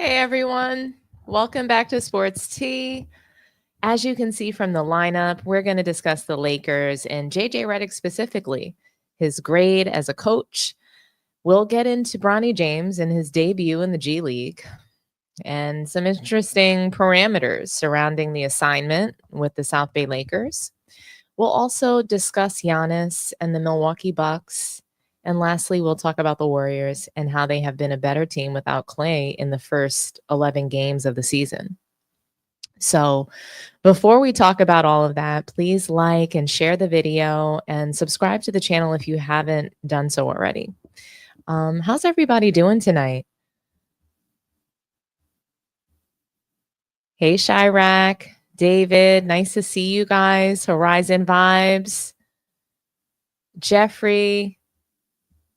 Hey everyone, welcome back to Sports Tea. As you can see from the lineup, we're going to discuss the Lakers and JJ Redick specifically, his grade as a coach. We'll get into Bronny James and his debut in the G League and some interesting parameters surrounding the assignment with the South Bay Lakers. We'll also discuss Giannis and the Milwaukee Bucks. And lastly, we'll talk about the Warriors and how they have been a better team without Klay in the first 11 games of the season. So before we talk about all of that, please like and share the video and subscribe to the channel if you haven't done so already. How's everybody doing tonight? Hey, Chirac, David, nice to see you guys. Horizon Vibes, Jeffrey,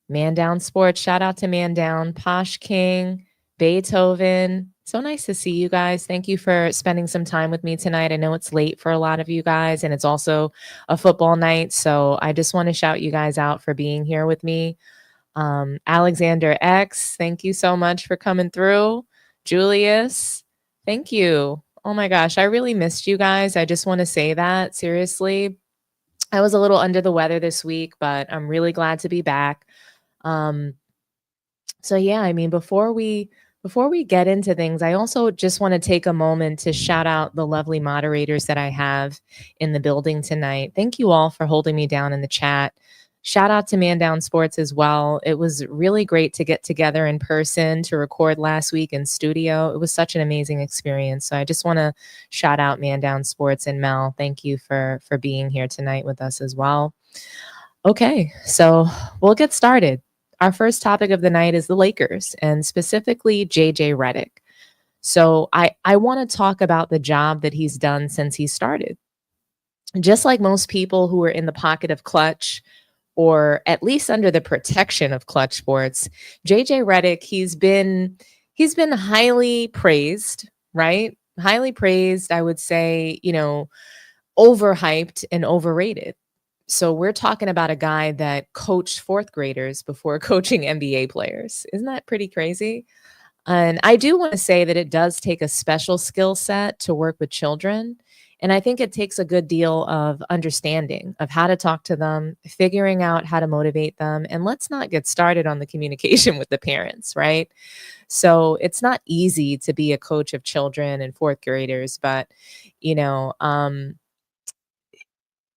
Man Down Sports, shout out to Man Down, Posh King, Beethoven. So nice to see you guys. Thank you for spending some time with me tonight. I know it's late for a lot of you guys, and it's also a football night. So I just want to shout you guys out for being here with me. Alexander X, thank you so much for coming through. Julius, thank you. Oh my gosh, I really missed you guys. I just want to say that seriously. I was a little under the weather this week, but I'm really glad to be back. So yeah, I mean, before we get into things, I also just want to take a moment to shout out the lovely moderators that I have in the building tonight. Thank you all for holding me down in the chat. Shout out to Man Down Sports as well. It was really great to get together in person to record last week in studio. It was such an amazing experience. So I just want to shout out Man Down Sports and Mel. Thank you for being here tonight with us as well. Okay, so we'll get started. Our first topic of the night is the Lakers and specifically JJ Redick. So I want to talk about the job that he's done since he started. Just like most people who are in the pocket of Clutch, or at least under the protection of Clutch Sports, JJ Redick, he's been highly praised, right? Highly praised, I would say, overhyped and overrated. So we're talking about a guy that coached fourth graders before coaching NBA players. Isn't that pretty crazy? And I do want to say that it does take a special skill set to work with children. And I think it takes a good deal of understanding of how to talk to them, figuring out how to motivate them. And let's not get started on the communication with the parents, right? So it's not easy to be a coach of children and fourth graders, but,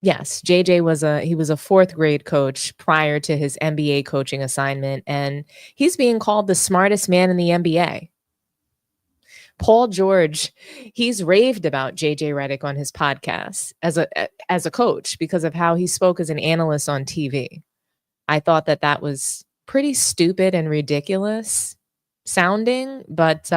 yes, JJ was a fourth grade coach prior to his NBA coaching assignment, and he's being called the smartest man in the NBA. Paul George, he's raved about JJ Redick on his podcast as a coach because of how he spoke as an analyst on TV. I thought that was pretty stupid and ridiculous sounding, but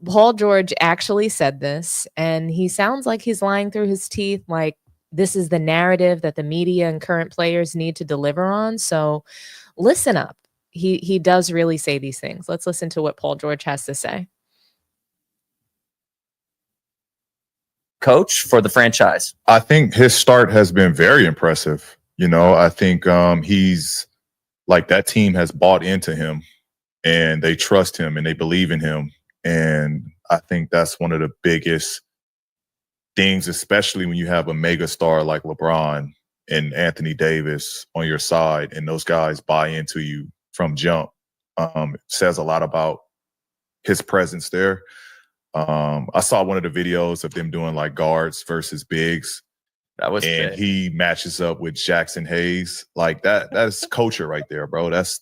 Paul George actually said this, and he sounds like he's lying through his teeth, like this is the narrative that the media and current players need to deliver on. So listen up. He does really say these things. Let's listen to what Paul George has to say. Coach for the franchise. I think his start has been very impressive. I think he's like that team has bought into him and they trust him and they believe in him. And I think that's one of the biggest things, especially when you have a mega star like LeBron and Anthony Davis on your side and those guys buy into you from jump. It says a lot about his presence there. I saw one of the videos of them doing like guards versus bigs. That was and big. He matches up with Jackson Hayes. Like that's culture right there, bro. That's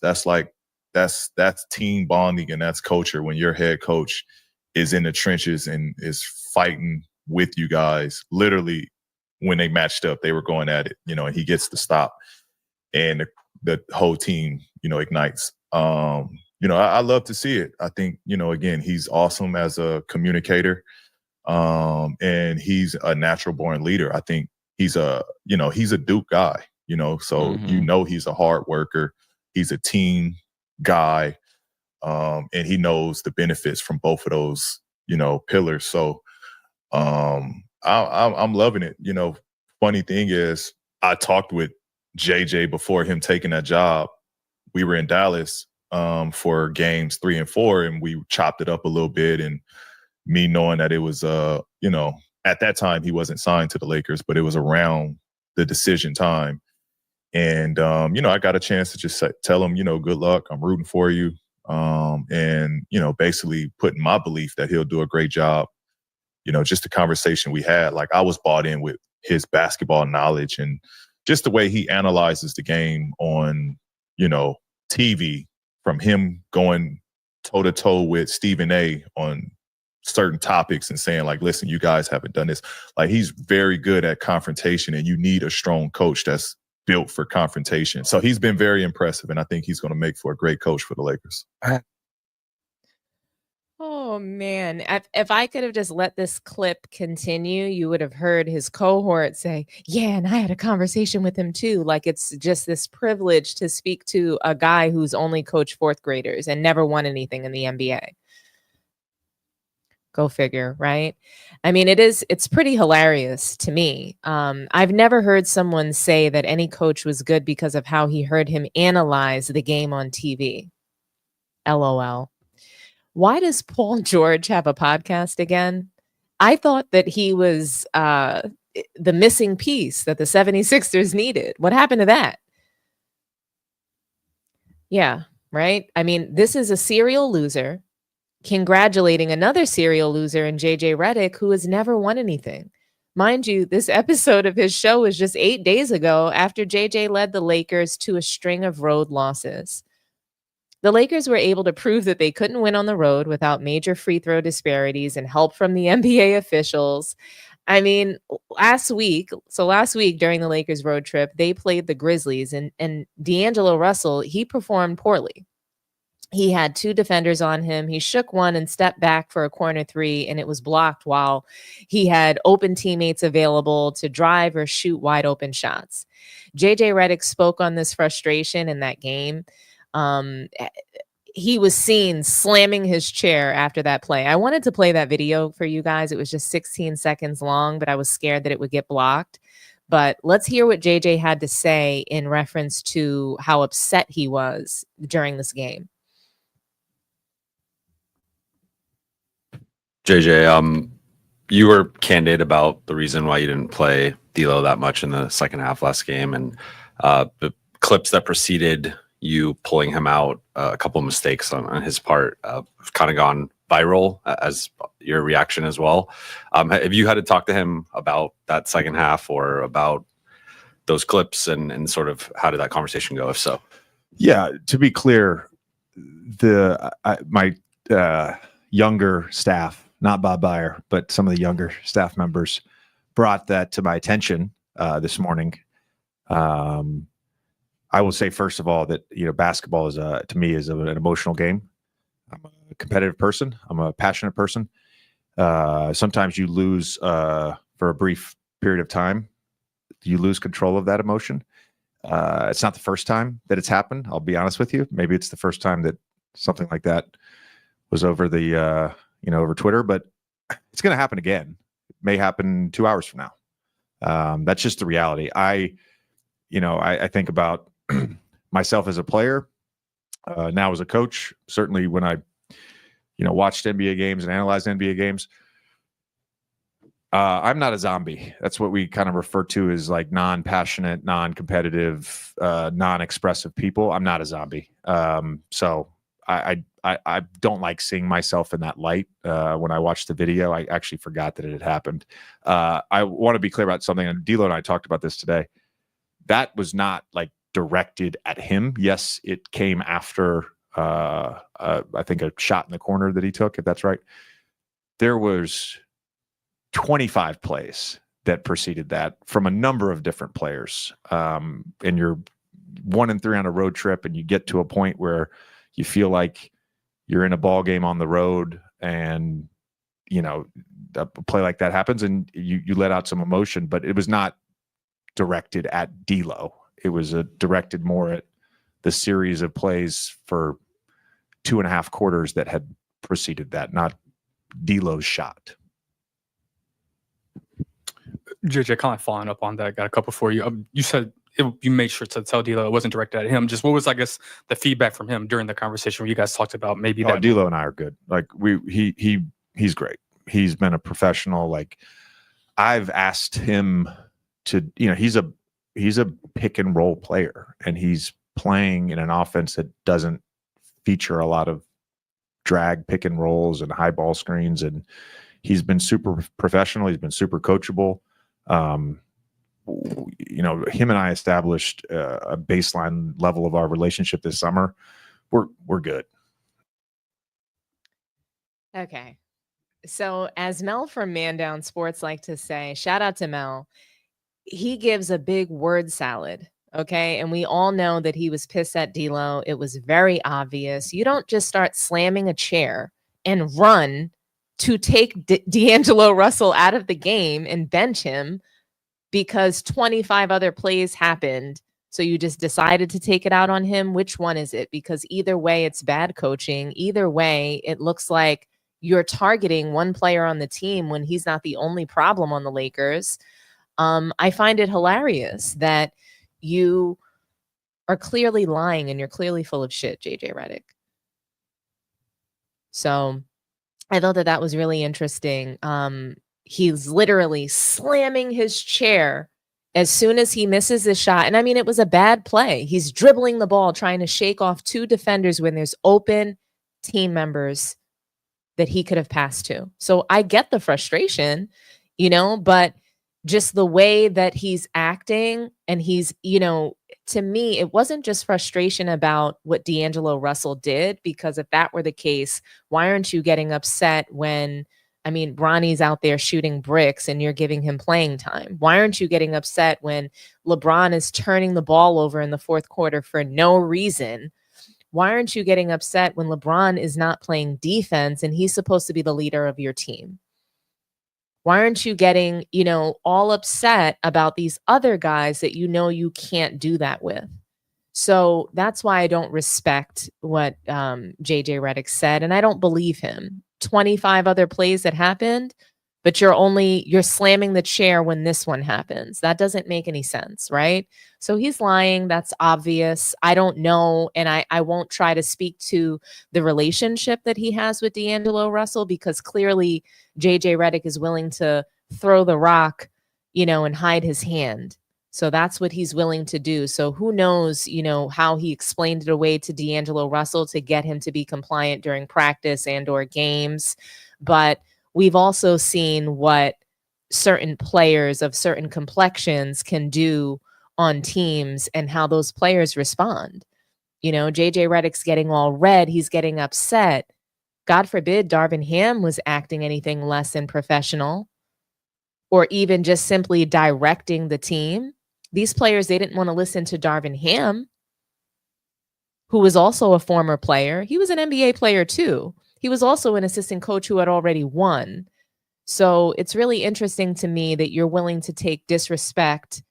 team bonding and that's culture when your head coach is in the trenches and is fighting with you guys. Literally, when they matched up, they were going at it, and he gets the stop and the whole team, ignites. I love to see it. I think, again, he's awesome as a communicator. And he's a natural born leader. I think he's a Duke guy, so he's a hard worker. He's a team guy. And he knows the benefits from both of those, pillars. So I'm loving it. Funny thing is I talked with JJ before him taking that job. We were in Dallas for games 3 and 4, and we chopped it up a little bit. And me knowing that it was, you know, at that time he wasn't signed to the Lakers, but it was around the decision time. And, you know, I got a chance to just tell him, you know, good luck. I'm rooting for you. And, you know, basically putting my belief that he'll do a great job. You know, just the conversation we had, like I was bought in with his basketball knowledge and just the way he analyzes the game on, you know, TV, from him going toe to toe with Stephen A on certain topics and saying like, listen, you guys haven't done this. Like, he's very good at confrontation, and you need a strong coach that's built for confrontation. So he's been very impressive, and I think he's going to make for a great coach for the Lakers. Oh, man. If I could have just let this clip continue, you would have heard his cohort say, yeah, and I had a conversation with him too. Like, it's just this privilege to speak to a guy who's only coached fourth graders and never won anything in the NBA. Go figure, right? I mean, it's pretty hilarious to me. I've never heard someone say that any coach was good because of how he heard him analyze the game on TV. LOL. Why does Paul George have a podcast again? I thought that he was the missing piece that the 76ers needed. What happened to that? Yeah, right? I mean, this is a serial loser congratulating another serial loser in JJ Redick, who has never won anything. Mind you, this episode of his show was just 8 days ago after JJ led the Lakers to a string of road losses. The Lakers were able to prove that they couldn't win on the road without major free throw disparities and help from the NBA officials. I mean, last week during the Lakers road trip, they played the Grizzlies, and D'Angelo Russell, he performed poorly. He had 2 defenders on him. He shook one and stepped back for a corner 3, and it was blocked while he had open teammates available to drive or shoot wide open shots. JJ Redick spoke on this frustration in that game. He was seen slamming his chair after that play. I wanted to play that video for you guys. It was just 16 seconds long, but I was scared that it would get blocked. But let's hear what JJ had to say in reference to how upset he was during this game. JJ, you were candid about the reason why you didn't play D'Lo that much in the second half last game, and the clips that preceded you pulling him out, a couple of mistakes on his part, have kind of gone viral as your reaction as well. Have you had to talk to him about that second half or about those clips and sort of how did that conversation go, if so? Yeah, to be clear, my younger staff, not Bob Byer, but some of the younger staff members brought that to my attention this morning. I will say, first of all, that, you know, basketball is to me is an emotional game. I'm a competitive person. I'm a passionate person. Sometimes you lose for a brief period of time. You lose control of that emotion. It's not the first time that it's happened. I'll be honest with you. Maybe it's the first time that something like that was over the over Twitter, but it's going to happen again. It may happen 2 hours from now. That's just the reality. I think about myself as a player, now as a coach. Certainly when I, watched NBA games and analyzed NBA games, I'm not a zombie. That's what we kind of refer to as like non-passionate, non-competitive, non-expressive people. I'm not a zombie. So I don't like seeing myself in that light. When I watched the video, I actually forgot that it had happened. I want to be clear about something, and D'Lo and I talked about this today. That was not like directed at him. Yes, it came after I think a shot in the corner that he took, if that's right. There was 25 plays that preceded that from a number of different players. And you're 1 and 3 on a road trip, and you get to a point where you feel like you're in a ball game on the road, and a play like that happens, and you let out some emotion. But it was not directed at D'Lo. It was directed more at the series of plays for 2.5 quarters that had preceded that, not D'Lo's shot. JJ, kind of following up on that, got a couple for you. You said you made sure to tell D'Lo it wasn't directed at him. Just what was, I guess, the feedback from him during the conversation where you guys talked about maybe that? D'Lo and I are good. Like he's great. He's been a professional. Like I've asked him to, he's a pick and roll player, and he's playing in an offense that doesn't feature a lot of drag pick and rolls and high ball screens. And he's been super professional. He's been super coachable. Him and I established a baseline level of our relationship this summer. We're good. Okay. So as Mel from Man Down Sports like to say, shout out to Mel, he gives a big word salad. Okay. And we all know that he was pissed at D'Lo. It was very obvious. You don't just start slamming a chair and run to take D'Angelo Russell out of the game and bench him because 25 other plays happened. So you just decided to take it out on him. Which one is it? Because either way, it's bad coaching. Either way, it looks like you're targeting one player on the team when he's not the only problem on the Lakers. I find it hilarious that you are clearly lying and you're clearly full of shit, JJ Redick. So I thought that was really interesting. He's literally slamming his chair as soon as he misses the shot. And I mean, it was a bad play. He's dribbling the ball, trying to shake off two defenders when there's open team members that he could have passed to. So I get the frustration, but just the way that he's acting, and he's, to me, it wasn't just frustration about what D'Angelo Russell did, because if that were the case, why aren't you getting upset when, Bronny's out there shooting bricks and you're giving him playing time? Why aren't you getting upset when LeBron is turning the ball over in the fourth quarter for no reason? Why aren't you getting upset when LeBron is not playing defense and he's supposed to be the leader of your team? Why aren't you getting, all upset about these other guys that you can't do that with? So that's why I don't respect what JJ Redick said, and I don't believe him. 25 other plays that happened, but you're slamming the chair when this one happens. That doesn't make any sense, right? So he's lying. That's obvious. I don't know, and I won't try to speak to the relationship that he has with D'Angelo Russell, because clearly JJ Redick is willing to throw the rock, and hide his hand. So that's what he's willing to do. So who knows, how he explained it away to D'Angelo Russell to get him to be compliant during practice and or games. But we've also seen what certain players of certain complexions can do on teams and how those players respond. JJ Redick's getting all red. He's getting upset. God forbid Darvin Ham was acting anything less than professional, or even just simply directing the team. These players, they didn't want to listen to Darvin Ham, who was also a former player. He was an NBA player too. He was also an assistant coach who had already won. So it's really interesting to me that you're willing to take disrespect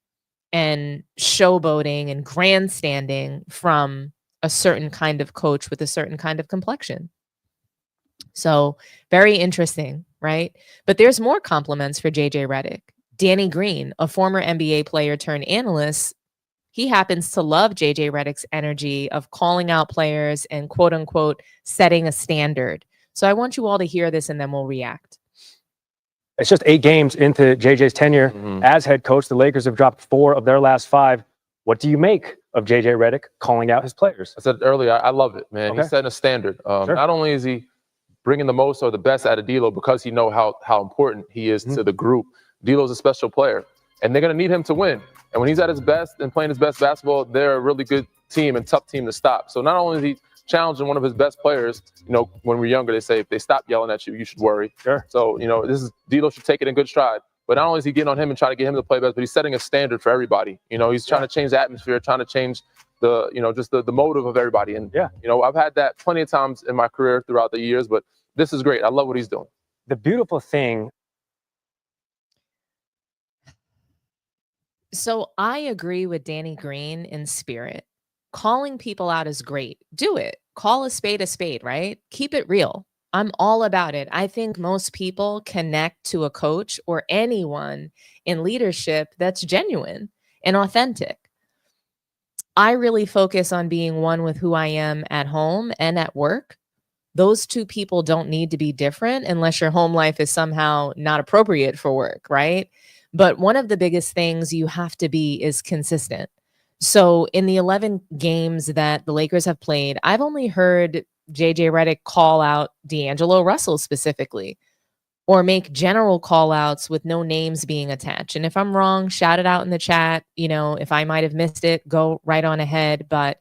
and showboating and grandstanding from a certain kind of coach with a certain kind of complexion. So very interesting, right? But there's more compliments for JJ Redick. Danny Green, a former NBA player turned analyst, he happens to love JJ Redick's energy of calling out players and quote unquote setting a standard. So I want you all to hear this and then we'll react. It's just 8 games into JJ's tenure as head coach. The Lakers have dropped 4 of their last 5. What do you make of JJ Redick calling out his players? I said earlier, I love it, man. Okay. He's setting a standard. Sure. Not only is he bringing the most or the best out of D'Lo because he knows how important he is to the group. D'Lo's a special player, and they're going to need him to win. And when he's at his best and playing his best basketball, they're a really good team and tough team to stop. So not only is he challenging one of his best players, when we're younger, they say if they stop yelling at you, you should worry. Sure. So, D'Lo should take it in good stride. But not only is he getting on him and trying to get him to play best, but he's setting a standard for everybody. He's trying to change the atmosphere, trying to change the, just the motive of everybody. And, I've had that plenty of times in my career throughout the years, but this is great. I love what he's doing. The beautiful thing. So I agree with Danny Green in spirit. Calling people out is great. Do it. Call a spade, right? Keep it real. I'm all about it. I think most people connect to a coach or anyone in leadership that's genuine and authentic. I really focus on being one with who I am at home and at work. Those two people don't need to be different unless your home life is somehow not appropriate for work, right? But one of the biggest things you have to be is consistent. So in the 11 games that the Lakers have played, I've only heard JJ Redick call out D'Angelo Russell specifically, or make general call outs with no names being attached. And if I'm wrong, shout it out in the chat. You know, if I might have missed it, go right on ahead. But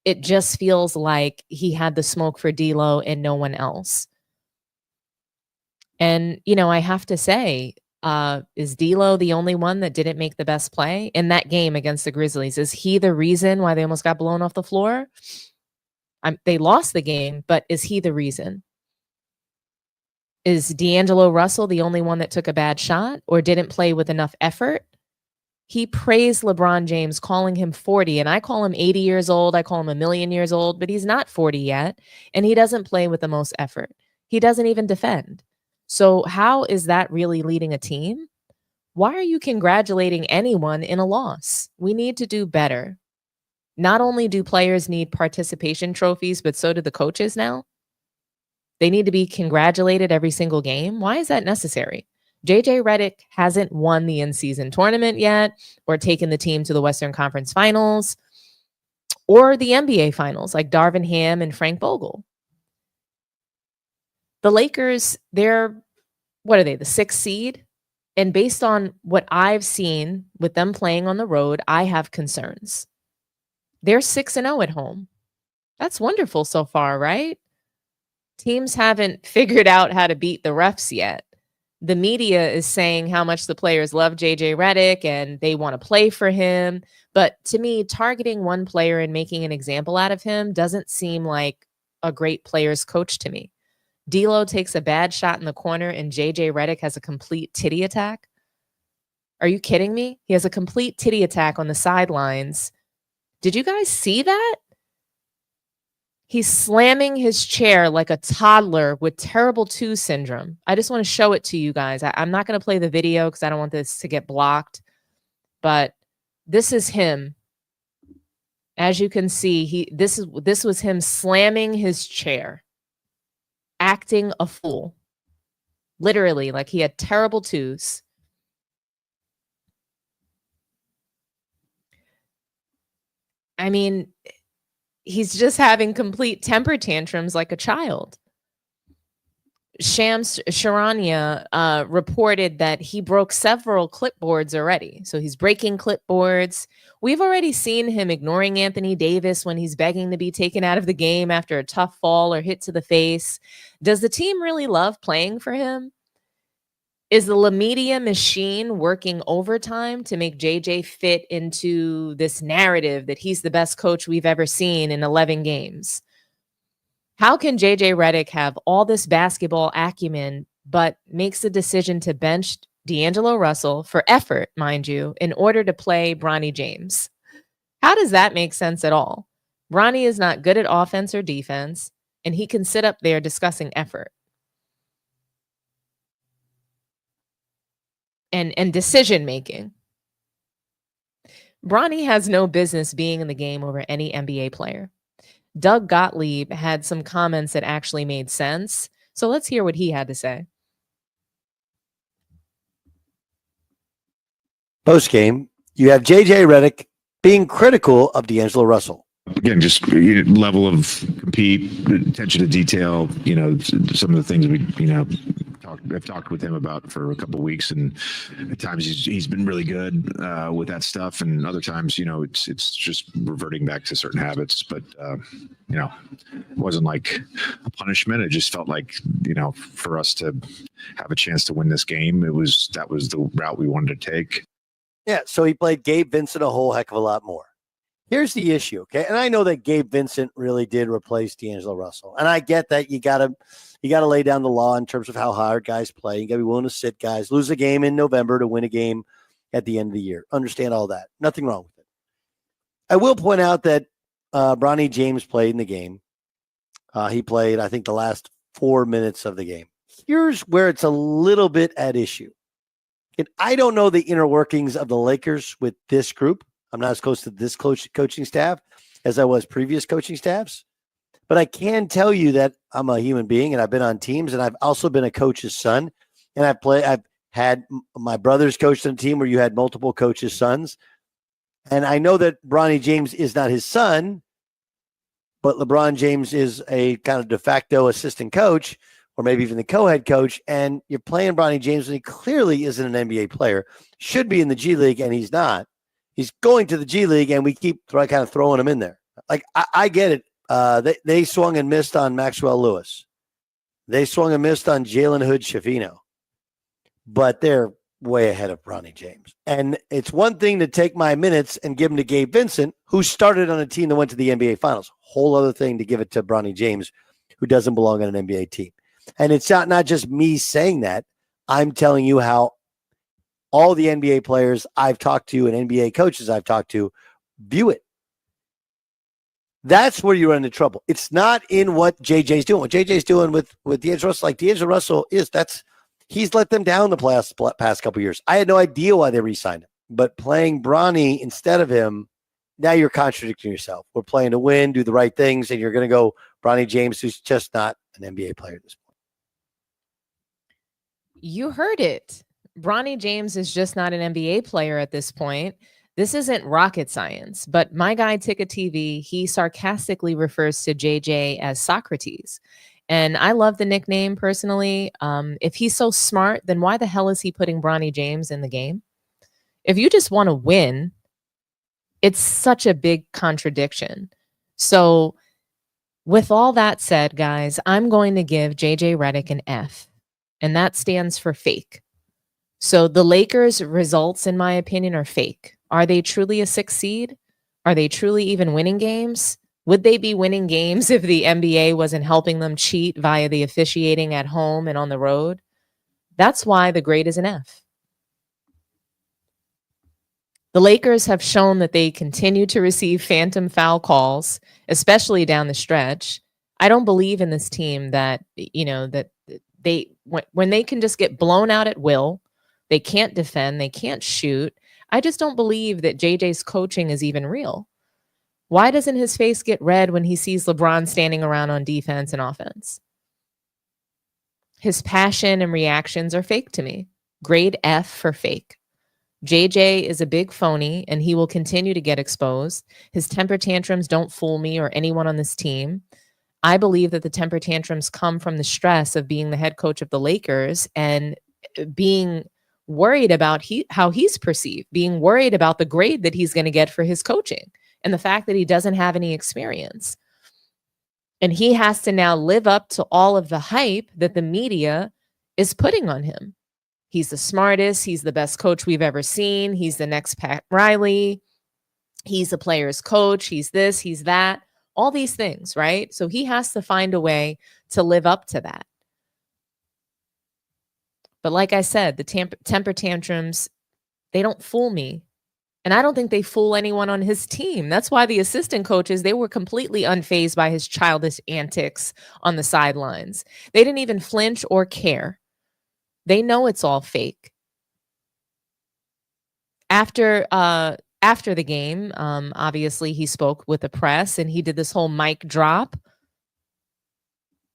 it just feels like he had the smoke for D'Lo and no one else. And, you know, I have to say, is D'Lo the only one that didn't make the best play in that game against the Grizzlies? Is he the reason why they almost got blown off the floor? They lost the game, but is he the reason? Is D'Angelo Russell the only one that took a bad shot or didn't play with enough effort? He praised LeBron James, calling him 40, and I call him 80 years old. I call him a million years old, but he's not 40 yet, and he doesn't play with the most effort. He doesn't even defend. So how is that really leading a team? Why are you congratulating anyone in a loss? We need to do better. Not only do players need participation trophies, but so do the coaches now. They need to be congratulated every single game. Why is that necessary? JJ Redick hasn't won the in-season tournament yet, or taken the team to the Western Conference Finals, or the NBA Finals like Darvin Ham and Frank Vogel. The Lakers, they're, what are they, the 6th seed? And based on what I've seen with them playing on the road, I have concerns. They're 6-0 at home. That's wonderful so far, right? Teams haven't figured out how to beat the refs yet. The media is saying how much the players love JJ Redick and they want to play for him. But to me, targeting one player and making an example out of him doesn't seem like a great player's coach to me. D'Lo takes a bad shot in the corner and JJ Redick has a complete titty attack. Are you kidding me? He has a complete titty attack on the sidelines. Did you guys see that? He's slamming his chair like a toddler with terrible 2 syndrome. I just want to show it to you guys. I'm not going to play the video because I don't want this to get blocked. But this is him. As you can see, this was him slamming his chair, acting a fool. Literally, like he had terrible 2s. I mean, he's just having complete temper tantrums like a child. Shams Charania reported that he broke several clipboards already. So he's breaking clipboards. We've already seen him ignoring Anthony Davis when he's begging to be taken out of the game after a tough fall or hit to the face. Does the team really love playing for him? Is the media machine working overtime to make JJ fit into this narrative that he's the best coach we've ever seen in 11 games? How can JJ Redick have all this basketball acumen, but makes a decision to bench D'Angelo Russell for effort, mind you, in order to play Bronny James? How does that make sense at all? Bronny is not good at offense or defense, and he can sit up there discussing effort and decision making. Bronny has no business being in the game over any NBA player. Doug Gottlieb had some comments that actually made sense. So let's hear what he had to say. Post game, you have JJ Redick being critical of D'Angelo Russell. Again, just level of compete, attention to detail. You know, some of the things I've talked with him about for a couple of weeks, and at times he's been really good with that stuff, and other times, it's just reverting back to certain habits. But it wasn't like a punishment. It just felt like for us to have a chance to win this game, that was the route we wanted to take. Yeah, so he played Gabe Vincent a whole heck of a lot more. Here's the issue, okay? And I know that Gabe Vincent really did replace D'Angelo Russell. And I get that you gotta lay down the law in terms of how hard guys play. You gotta be willing to sit guys, lose a game in November to win a game at the end of the year. Understand all that. Nothing wrong with it. I will point out that Bronny James played in the game. He played, I think, the last 4 minutes of the game. Here's where it's a little bit at issue. And I don't know the inner workings of the Lakers with this group. I'm not as close to this coaching staff as I was previous coaching staffs. But I can tell you that I'm a human being, and I've been on teams, and I've also been a coach's son. And I've had my brother's coached on a team where you had multiple coaches' sons. And I know that Bronny James is not his son, but LeBron James is a kind of de facto assistant coach, or maybe even the co-head coach. And you're playing Bronny James, and he clearly isn't an NBA player. Should be in the G League, and he's not. He's going to the G League, and we keep kind of throwing him in there. Like, I get it. They swung and missed on Maxwell Lewis. They swung and missed on Jalen Hood-Schifino. But they're way ahead of Bronny James. And it's one thing to take my minutes and give them to Gabe Vincent, who started on a team that went to the NBA Finals. Whole other thing to give it to Bronny James, who doesn't belong on an NBA team. And it's not just me saying that. I'm telling you how all the NBA players I've talked to and NBA coaches I've talked to view it. That's where you run into trouble. It's not in what JJ's doing. What JJ's doing with D'Angelo Russell, like D'Angelo Russell he's let them down the past couple of years. I had no idea why they re-signed him. But playing Bronny instead of him, now you're contradicting yourself. We're playing to win, do the right things, and you're going to go Bronny James, who's just not an NBA player at this point. You heard it. Bronny James is just not an NBA player at this point. This isn't rocket science, but my guy Tika TV, he sarcastically refers to JJ as Socrates. And I love the nickname personally. If he's so smart, then why the hell is he putting Bronny James in the game? If you just want to win, it's such a big contradiction. So with all that said, guys, I'm going to give JJ Redick an F, and that stands for fake. So the Lakers' results, in my opinion, are fake. Are they truly a 6th seed? Are they truly even winning games? Would they be winning games if the NBA wasn't helping them cheat via the officiating at home and on the road? That's why the grade is an F. The Lakers have shown that they continue to receive phantom foul calls, especially down the stretch. I don't believe in this team that, that when they can just get blown out at will, they can't defend, they can't shoot. I just don't believe that JJ's coaching is even real. Why doesn't his face get red when he sees LeBron standing around on defense and offense? His passion and reactions are fake to me. Grade F for fake. JJ is a big phony, and he will continue to get exposed. His temper tantrums don't fool me or anyone on this team. I believe that the temper tantrums come from the stress of being the head coach of the Lakers and being worried about how he's perceived, being worried about the grade that he's going to get for his coaching, and the fact that he doesn't have any experience. And he has to now live up to all of the hype that the media is putting on him. He's the smartest. He's the best coach we've ever seen. He's the next Pat Riley. He's the player's coach. He's this, he's that, all these things, right? So he has to find a way to live up to that. But like I said, the temper tantrums, they don't fool me. And I don't think they fool anyone on his team. That's why the assistant coaches, they were completely unfazed by his childish antics on the sidelines. They didn't even flinch or care. They know it's all fake. After the game, obviously he spoke with the press, and he did this whole mic drop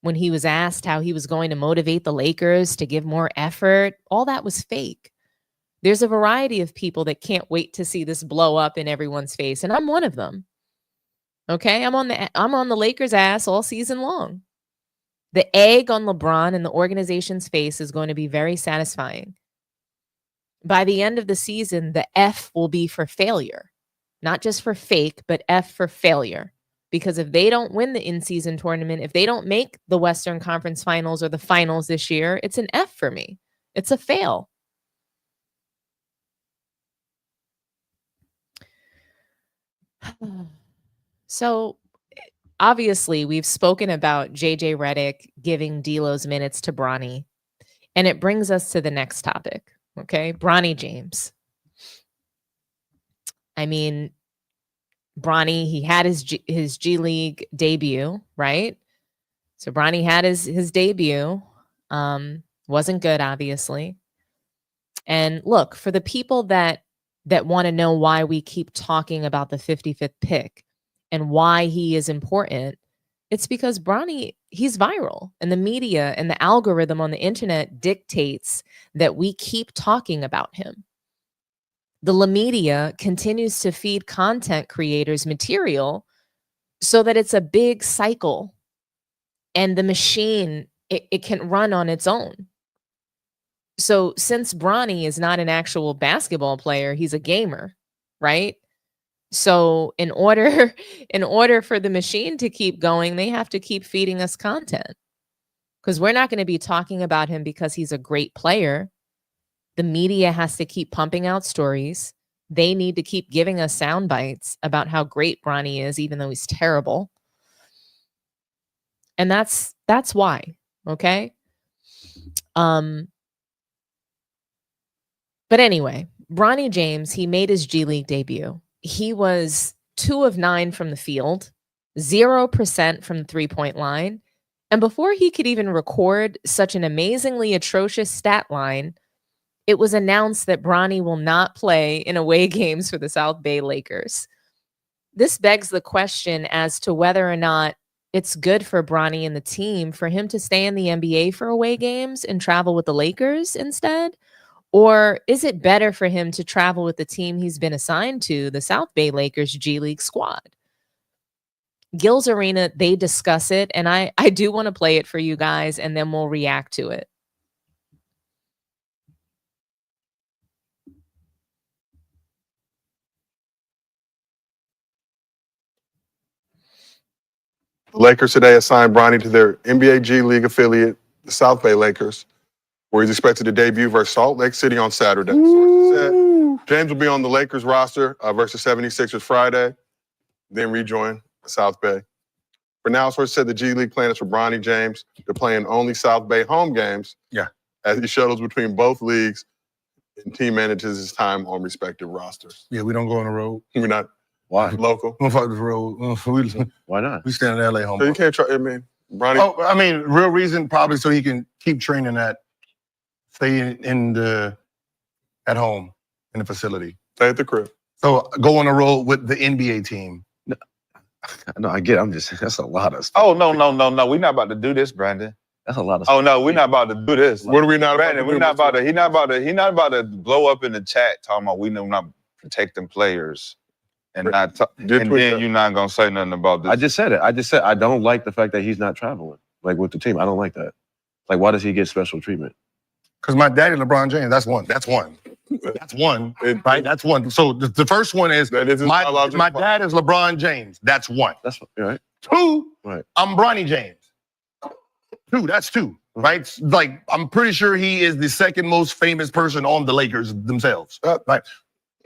when he was asked how he was going to motivate the Lakers to give more effort. All that was fake. There's a variety of people that can't wait to see this blow up in everyone's face, and I'm one of them. Okay, I'm on the Lakers' ass all season long. The egg on LeBron and the organization's face is going to be very satisfying. By the end of the season, the F will be for failure, not just for fake, but F for failure. Because if they don't win the in-season tournament, if they don't make the Western Conference Finals or the finals this year, it's an F for me. It's a fail. So obviously we've spoken about JJ Redick giving DLO'S minutes to Bronny, and it brings us to the next topic. Okay, Bronny James. I mean, Bronny, he had his G-League debut, right? So Bronny had his debut. Wasn't good, obviously. And look, for the people that that want to know why we keep talking about the 55th pick and why he is important, it's because Bronny, he's viral, and the media and the algorithm on the internet dictates that we keep talking about him. The La Media continues to feed content creators material so that it's a big cycle, and the machine, it can run on its own. So since Bronny is not an actual basketball player, he's a gamer, right? So in order for the machine to keep going, they have to keep feeding us content, because we're not going to be talking about him because he's a great player. The media has to keep pumping out stories. They need to keep giving us sound bites about how great Bronny is, even though he's terrible. And that's why, okay? But anyway, Bronny James, he made his G League debut. He was 2 of 9 from the field, 0% from the three-point line. And before he could even record such an amazingly atrocious stat line, it was announced that Bronny will not play in away games for the South Bay Lakers. This begs the question as to whether or not it's good for Bronny and the team for him to stay in the NBA for away games and travel with the Lakers instead. Or is it better for him to travel with the team he's been assigned to, the South Bay Lakers G League squad? Gil's Arena, they discuss it, and I do want to play it for you guys, and then we'll react to it. The Lakers today assigned Bronny to their NBA G League affiliate, the South Bay Lakers, where he's expected to debut versus Salt Lake City on Saturday. James will be on the Lakers roster versus 76ers Friday, then rejoin South Bay. For now, sources said the G League plan is for Bronny James to play in only South Bay home games. Yeah, as he shuttles between both leagues and team manages his time on respective rosters. Yeah, we don't go on the road. We're not Why? local. We don't fuck the road. Why not? We stand in LA home. So you can't try. I mean, Bronny. Oh, I mean, real reason probably so he can keep training stay at home in the facility. Stay at the crib. So go on the road with the NBA team. No, I get it. I'm just, that's a lot of stuff. Oh, no. We're not about to do this, Brandon. That's a lot of stuff. Oh, no, we're not about to do this. What are we not Brandon, about to do? He's not about to blow up in the chat talking about we know not protecting players and not and then you're not gonna say nothing about this. I just said it. I don't like the fact that he's not traveling like with the team. I don't like that. Like, why does he get special treatment? Because my daddy, LeBron James, that's one. Right? That's one. So the first one is my dad is LeBron James. That's one. That's right. 2, right. I'm Bronny James. 2, that's 2. Right? Like, I'm pretty sure he is the second most famous person on the Lakers themselves. Right?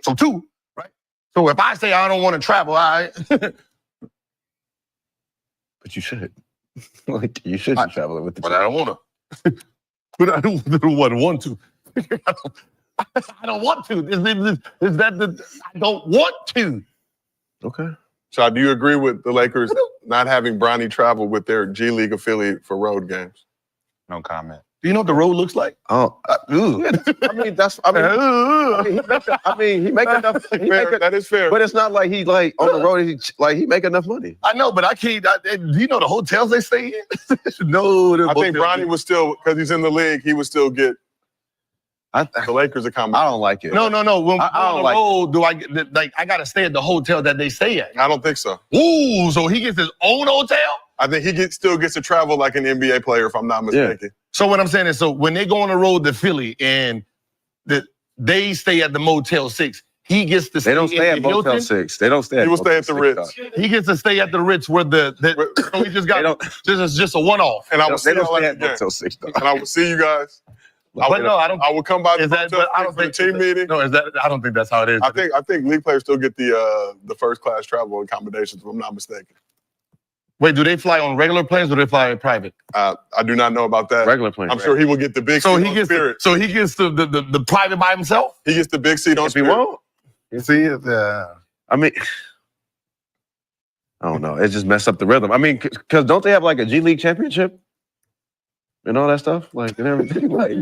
So 2, right? So if I say I don't want to travel, but you should. Like, you should be traveling with the team. But I don't want to. But I don't want to. I don't want to. Is that I don't want to. Okay. So do you agree with the Lakers not having Bronny travel with their G League affiliate for road games? No comment. Do you know what the road looks like? Oh, he make enough. That is fair. But it's not like he like on the road. He make enough money. I know, but I can't. Do you know the hotels they stay in? No, I think Bronny was still, because he's in the league, he would still get the Lakers accommodation. I don't like it. No. When on the road, do I get like I gotta stay at the hotel that they stay at? I don't think so. Ooh, so he gets his own hotel? I think he still gets to travel like an NBA player, if I'm not mistaken. Yeah. So what I'm saying is, so when they go on the road to Philly and they stay at the Motel 6, he gets to stay. They don't stay at Motel Hilton. 6. They don't stay at. He will stay at the Ritz. He gets to stay at the Ritz where so he just got this is just a one-off. And I will see y'all at Motel 6. And I will see you guys. I will come by the team meeting. No, I don't think that's how it is. I think league players still get the first class travel accommodations, if I'm not mistaken. Wait, do they fly on regular planes or do they fly private? I do not know about that. Regular plane. I'm sure he will get the big seat on Spirit. So he gets the private by himself? He gets the big seat on Spirit. He won't. You see, I mean, I don't know. It just messed up the rhythm. I mean, because don't they have like a G League championship and all that stuff, like and everything? Like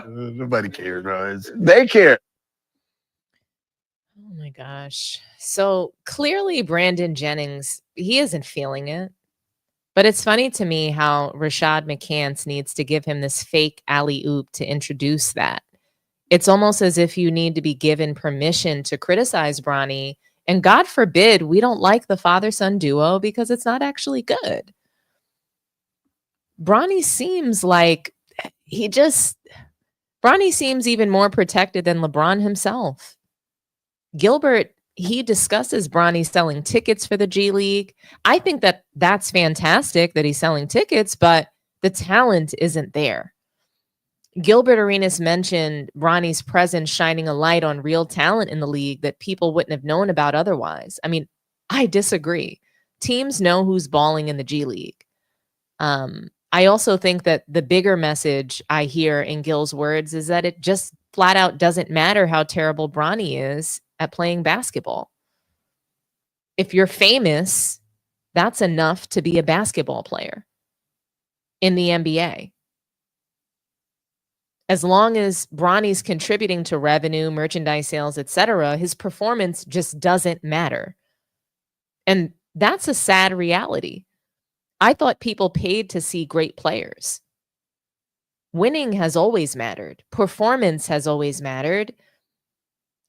nobody cares, bro. They care. gosh. So clearly Brandon Jennings, he isn't feeling it. But it's funny to me how Rashad McCants needs to give him this fake alley-oop to introduce that. It's almost as if you need to be given permission to criticize Bronny. And God forbid we don't like the father-son duo because it's not actually good. Bronny seems like Bronny seems even more protected than LeBron himself. Gilbert, he discusses Bronny selling tickets for the G League. I think that that's fantastic that he's selling tickets, but the talent isn't there. Gilbert Arenas mentioned Bronny's presence shining a light on real talent in the league that people wouldn't have known about otherwise. I mean, I disagree. Teams know who's balling in the G League. I also think that the bigger message I hear in Gil's words is that it just flat out doesn't matter how terrible Bronny is at playing basketball. If you're famous, that's enough to be a basketball player in the NBA. As long as Bronny's contributing to revenue, merchandise sales, etc., his performance just doesn't matter. And that's a sad reality. I thought people paid to see great players. Winning has always mattered. Performance has always mattered.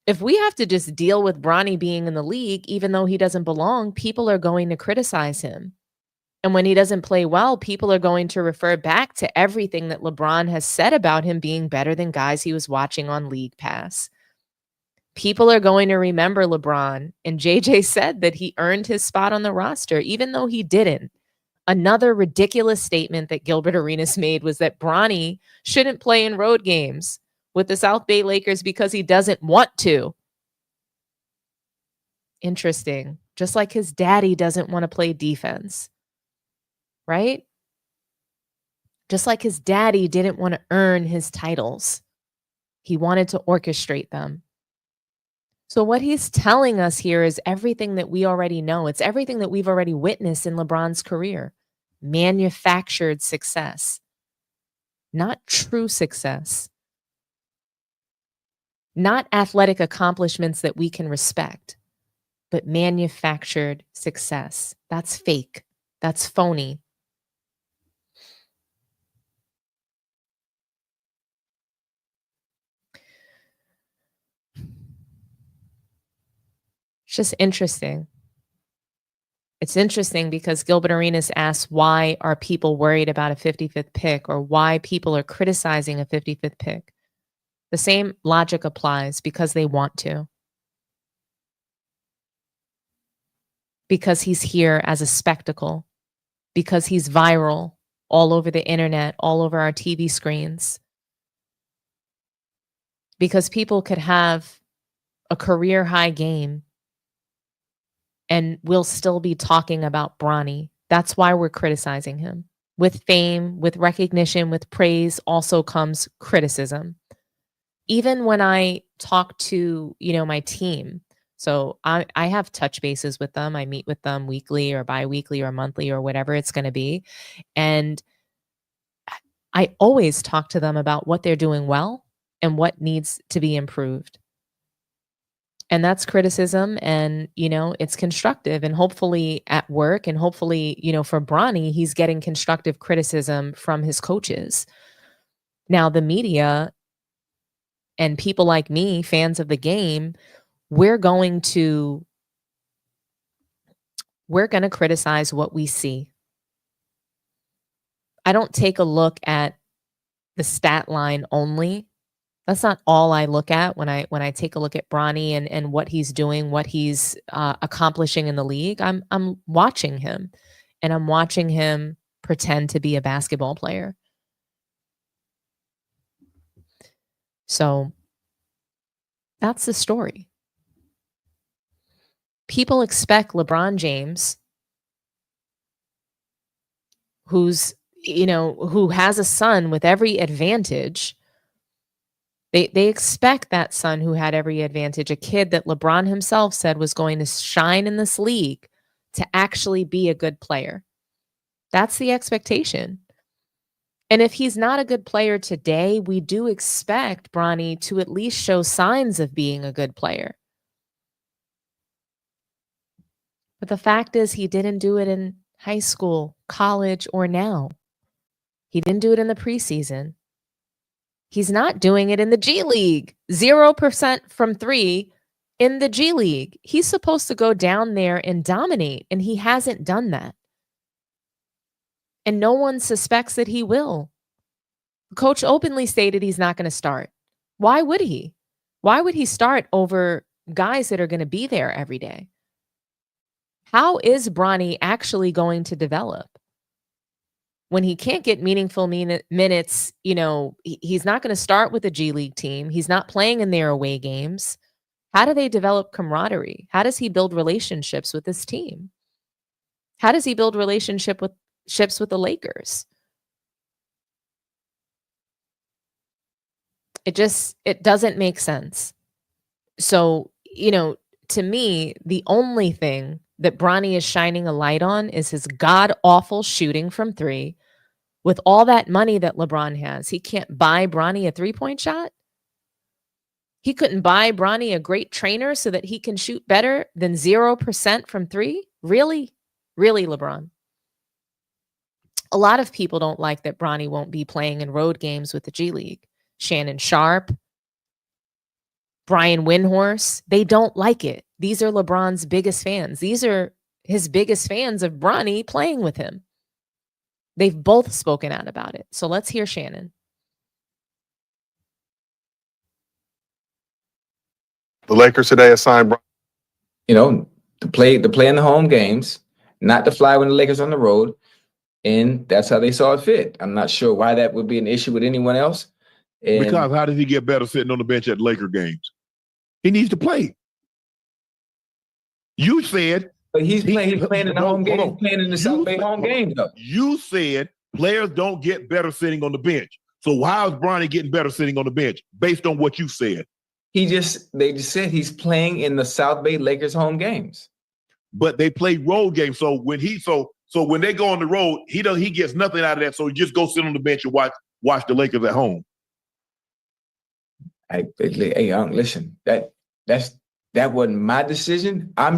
If we have to just deal with Bronny being in the league, even though he doesn't belong, people are going to criticize him. And when he doesn't play well, people are going to refer back to everything that LeBron has said about him being better than guys he was watching on League Pass. People are going to remember LeBron. And JJ said that he earned his spot on the roster, even though he didn't. Another ridiculous statement that Gilbert Arenas made was that Bronny shouldn't play in road games with the South Bay Lakers because he doesn't want to. Interesting. Just like his daddy doesn't want to play defense. Right? Just like his daddy didn't want to earn his titles. He wanted to orchestrate them. So what he's telling us here is everything that we already know. It's everything that we've already witnessed in LeBron's career. Manufactured success. Not true success. Not athletic accomplishments that we can respect, but manufactured success. That's fake. That's phony. It's just interesting. It's interesting because Gilbert Arenas asks, why are people worried about a 55th pick, or why people are criticizing a 55th pick? The same logic applies: because they want to. Because he's here as a spectacle. Because he's viral all over the internet, all over our TV screens. Because people could have a career high game and we'll still be talking about Bronny. That's why we're criticizing him. With fame, with recognition, with praise also comes criticism. Even when I talk to, my team, so I have touch bases with them. I meet with them weekly or bi-weekly or monthly or whatever it's going to be. And I always talk to them about what they're doing well and what needs to be improved. And that's criticism, and, it's constructive, and hopefully at work, and hopefully, for Bronny, he's getting constructive criticism from his coaches. Now, the media and people like me, fans of the game, we're going to criticize what we see. I don't take a look at the stat line only. That's not all I look at when I take a look at Bronny and what he's doing, what he's accomplishing in the league. I'm watching him, and I'm watching him pretend to be a basketball player. So that's the story. People expect LeBron James, who has a son with every advantage. They expect that son who had every advantage, a kid that LeBron himself said was going to shine in this league, to actually be a good player. That's the expectation. And if he's not a good player today, we do expect Bronny to at least show signs of being a good player. But the fact is, he didn't do it in high school, college, or now. He didn't do it in the preseason. He's not doing it in the G League. 0% from 3 in the G League. He's supposed to go down there and dominate, and he hasn't done that. And no one suspects that he will. The coach openly stated he's not going to start. Why would he? Why would he start over guys that are going to be there every day? How is Bronny actually going to develop? When he can't get meaningful minutes, you know, he's not going to start with a G League team. He's not playing in their away games. How do they develop camaraderie? How does he build relationships with this team? How does he build relationships with the Lakers? It doesn't make sense. So, you know, to me, the only thing that Bronny is shining a light on is his god-awful shooting from 3. With all that money that LeBron has, he can't buy Bronny a three-point shot? He couldn't buy Bronny a great trainer so that he can shoot better than 0% from 3? Really? Really, LeBron? A lot of people don't like that Bronny won't be playing in road games with the G League. Shannon Sharp, Brian Windhorst, they don't like it. These are LeBron's biggest fans. These are his biggest fans of Bronny playing with him. They've both spoken out about it. So let's hear Shannon. The Lakers today assigned, you know, to play in the home games, not to fly when the Lakers on the road, and that's how they saw it fit. I'm not sure why that would be an issue with anyone else. And because how does he get better sitting on the bench at Laker games? He needs to play. You said, but he's playing in the home game. He's playing in the South Bay home game, though. You said players don't get better sitting on the bench. So how is Bronny getting better sitting on the bench based on what you said? They just said he's playing in the South Bay Lakers home games. But they play road games. So when when they go on the road, he gets nothing out of that. So he just go sit on the bench and watch the Lakers at home. Hey, listen, that wasn't my decision. I'm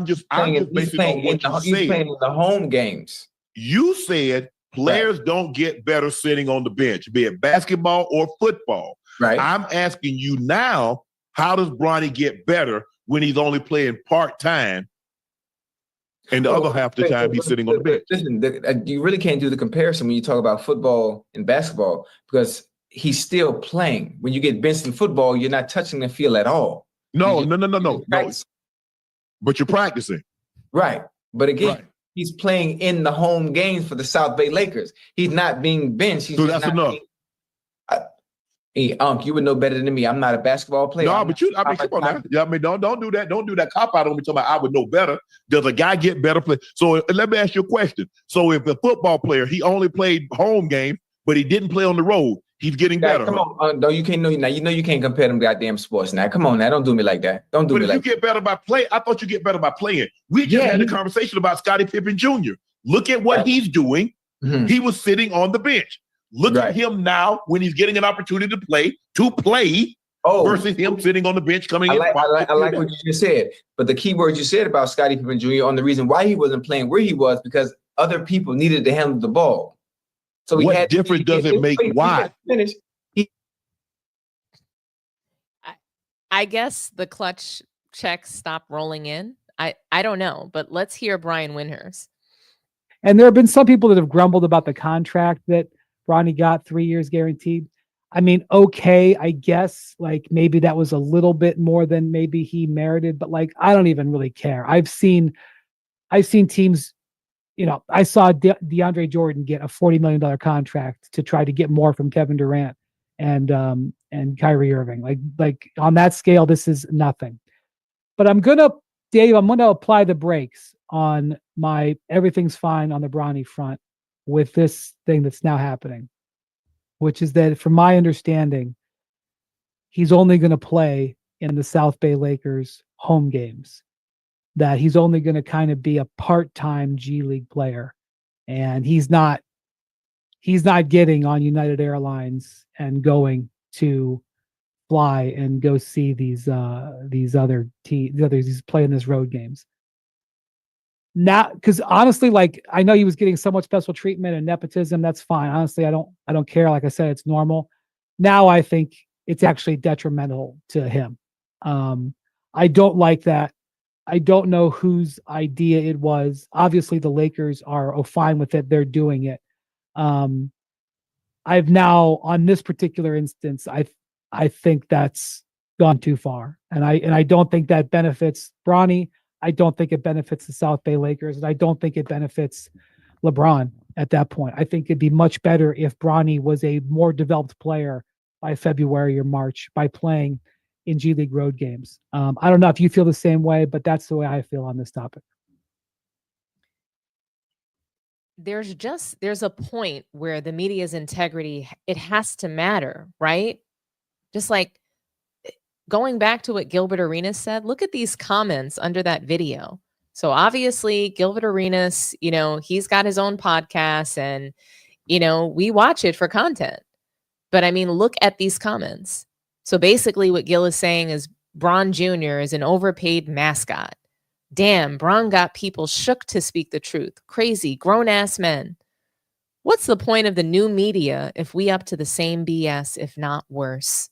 just basing on what you said. He's playing in the home games. You said players don't get better sitting on the bench, be it basketball or football. Right. I'm asking you now, how does Bronny get better when he's only playing part-time and the other half the time he's sitting on the bench? Listen, you really can't do the comparison when you talk about football and basketball because he's still playing. When you get benched in football, you're not touching the field at all. No. But you're practicing. Right. But again, he's playing in the home games for the South Bay Lakers. He's not being benched. So that's enough. You would know better than me. I'm not a basketball player. No, but come on now. Yeah, don't do that. Don't do that cop out on me talking about I would know better. Does a guy get better play? So let me ask you a question. So if a football player, he only played home game, but he didn't play on the road, he's getting better. Come on. No, you can't know now. You know you can't compare them goddamn sports now. Come on now. Don't do me like that. Don't do me like that. But if you get better by play, I thought you get better by playing. We just had a conversation about Scottie Pippen Jr. Look at what he's doing. Mm-hmm. He was sitting on the bench. Look at him now when he's getting an opportunity to play versus him sitting on the bench coming in. I like what you just said. But the key word you said about Scottie Pippen Jr. on the reason why he wasn't playing where he was because other people needed to handle the ball. So what difference does it make? Why? I guess the clutch checks stopped rolling in. I don't know, but let's hear Brian Windhorst. And there have been some people that have grumbled about the contract that Bronny got 3 years guaranteed. I mean, okay, I guess like maybe that was a little bit more than maybe he merited, but like I don't even really care. I've seen teams, you know, I saw DeAndre Jordan get a $40 million contract to try to get more from Kevin Durant and Kyrie Irving. Like on that scale, this is nothing. But I'm gonna apply the brakes on my everything's fine on the Bronny front with this thing that's now happening, which is that from my understanding, he's only going to play in the South Bay Lakers home games, that he's only going to kind of be a part-time G League player. And he's not getting on United Airlines and going to fly and go see these other teams, these playing this road games. Now, because honestly, like I know he was getting so much special treatment and nepotism. That's fine. Honestly, I don't care. Like I said, it's normal. Now I think it's actually detrimental to him. I don't like that. I don't know whose idea it was. Obviously, the Lakers are fine with it. They're doing it. I've now on this particular instance, I think that's gone too far, and I don't think that benefits Bronny. I don't think it benefits the South Bay Lakers, and I don't think it benefits LeBron at that point. I think it'd be much better if Bronny was a more developed player by February or March by playing in G League road games. I don't know if you feel the same way, but that's the way I feel on this topic. There's a point where the media's integrity, it has to matter, right? Just like going back to what Gilbert Arenas said, look at these comments under that video. So obviously Gilbert Arenas, he's got his own podcast and, we watch it for content. But I mean, look at these comments. So basically what Gil is saying is Bron Jr. is an overpaid mascot. Damn, Bron got people shook to speak the truth. Crazy, grown-ass men. What's the point of the new media if we up to the same BS, if not worse?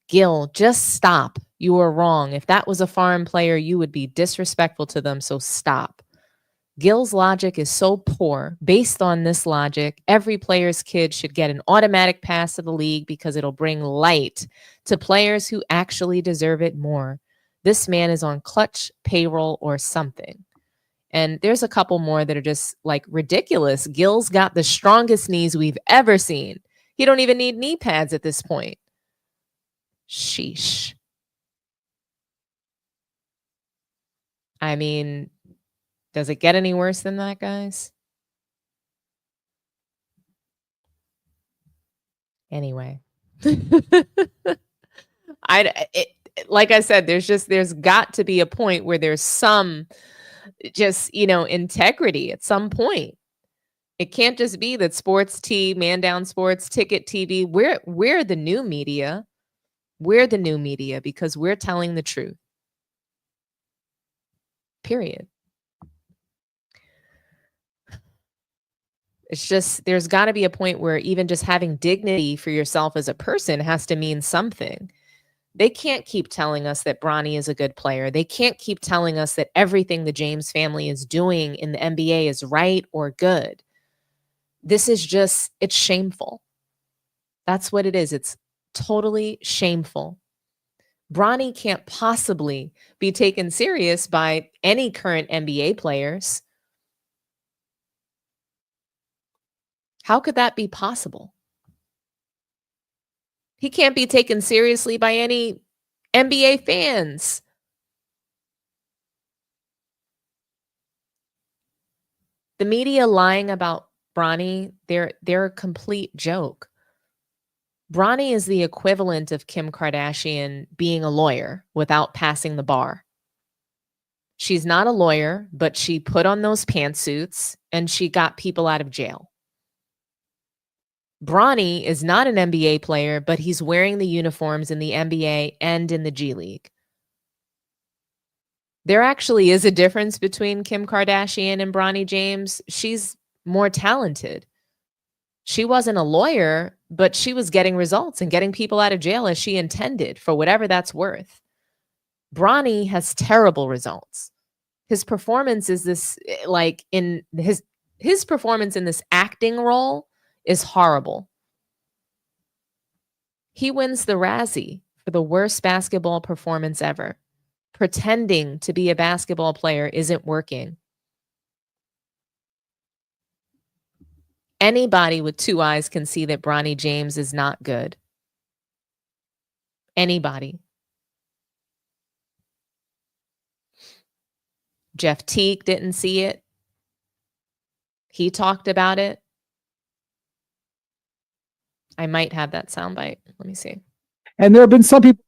Gil, just stop. You were wrong. If that was a foreign player, you would be disrespectful to them, so stop. Gil's logic is so poor. Based on this logic, every player's kid should get an automatic pass to the league because it'll bring light to players who actually deserve it more. This man is on clutch payroll or something. And there's a couple more that are just like ridiculous. Gil's got the strongest knees we've ever seen. He don't even need knee pads at this point. Sheesh. I mean, does it get any worse than that, guys? Anyway. Like I said, there's got to be a point where there's some just, integrity at some point. It can't just be that Sports T, Man Down Sports, Ticket TV, we're the new media. We're the new media because we're telling the truth. Period. It's just, there's got to be a point where even just having dignity for yourself as a person has to mean something. They can't keep telling us that Bronny is a good player. They can't keep telling us that everything the James family is doing in the NBA is right or good. This is just, it's shameful. That's what it is. It's totally shameful. Bronny can't possibly be taken serious by any current NBA players. How could that be possible? He can't be taken seriously by any NBA fans. The media lying about Bronny, they're a complete joke. Bronny is the equivalent of Kim Kardashian being a lawyer without passing the bar. She's not a lawyer, but she put on those pantsuits and she got people out of jail. Bronny is not an NBA player, but he's wearing the uniforms in the NBA and in the G League. There actually is a difference between Kim Kardashian and Bronny James. She's more talented. She wasn't a lawyer, but she was getting results and getting people out of jail as she intended, for whatever that's worth. Bronny has terrible results. His performance is this, like, in his performance in this acting role is horrible. He wins the Razzie for the worst basketball performance ever. Pretending to be a basketball player isn't working. Anybody with two eyes can see that Bronny James is not good. Anybody. Jeff Teague didn't see it. He talked about it. I might have that soundbite. Let me see. And there have been some people.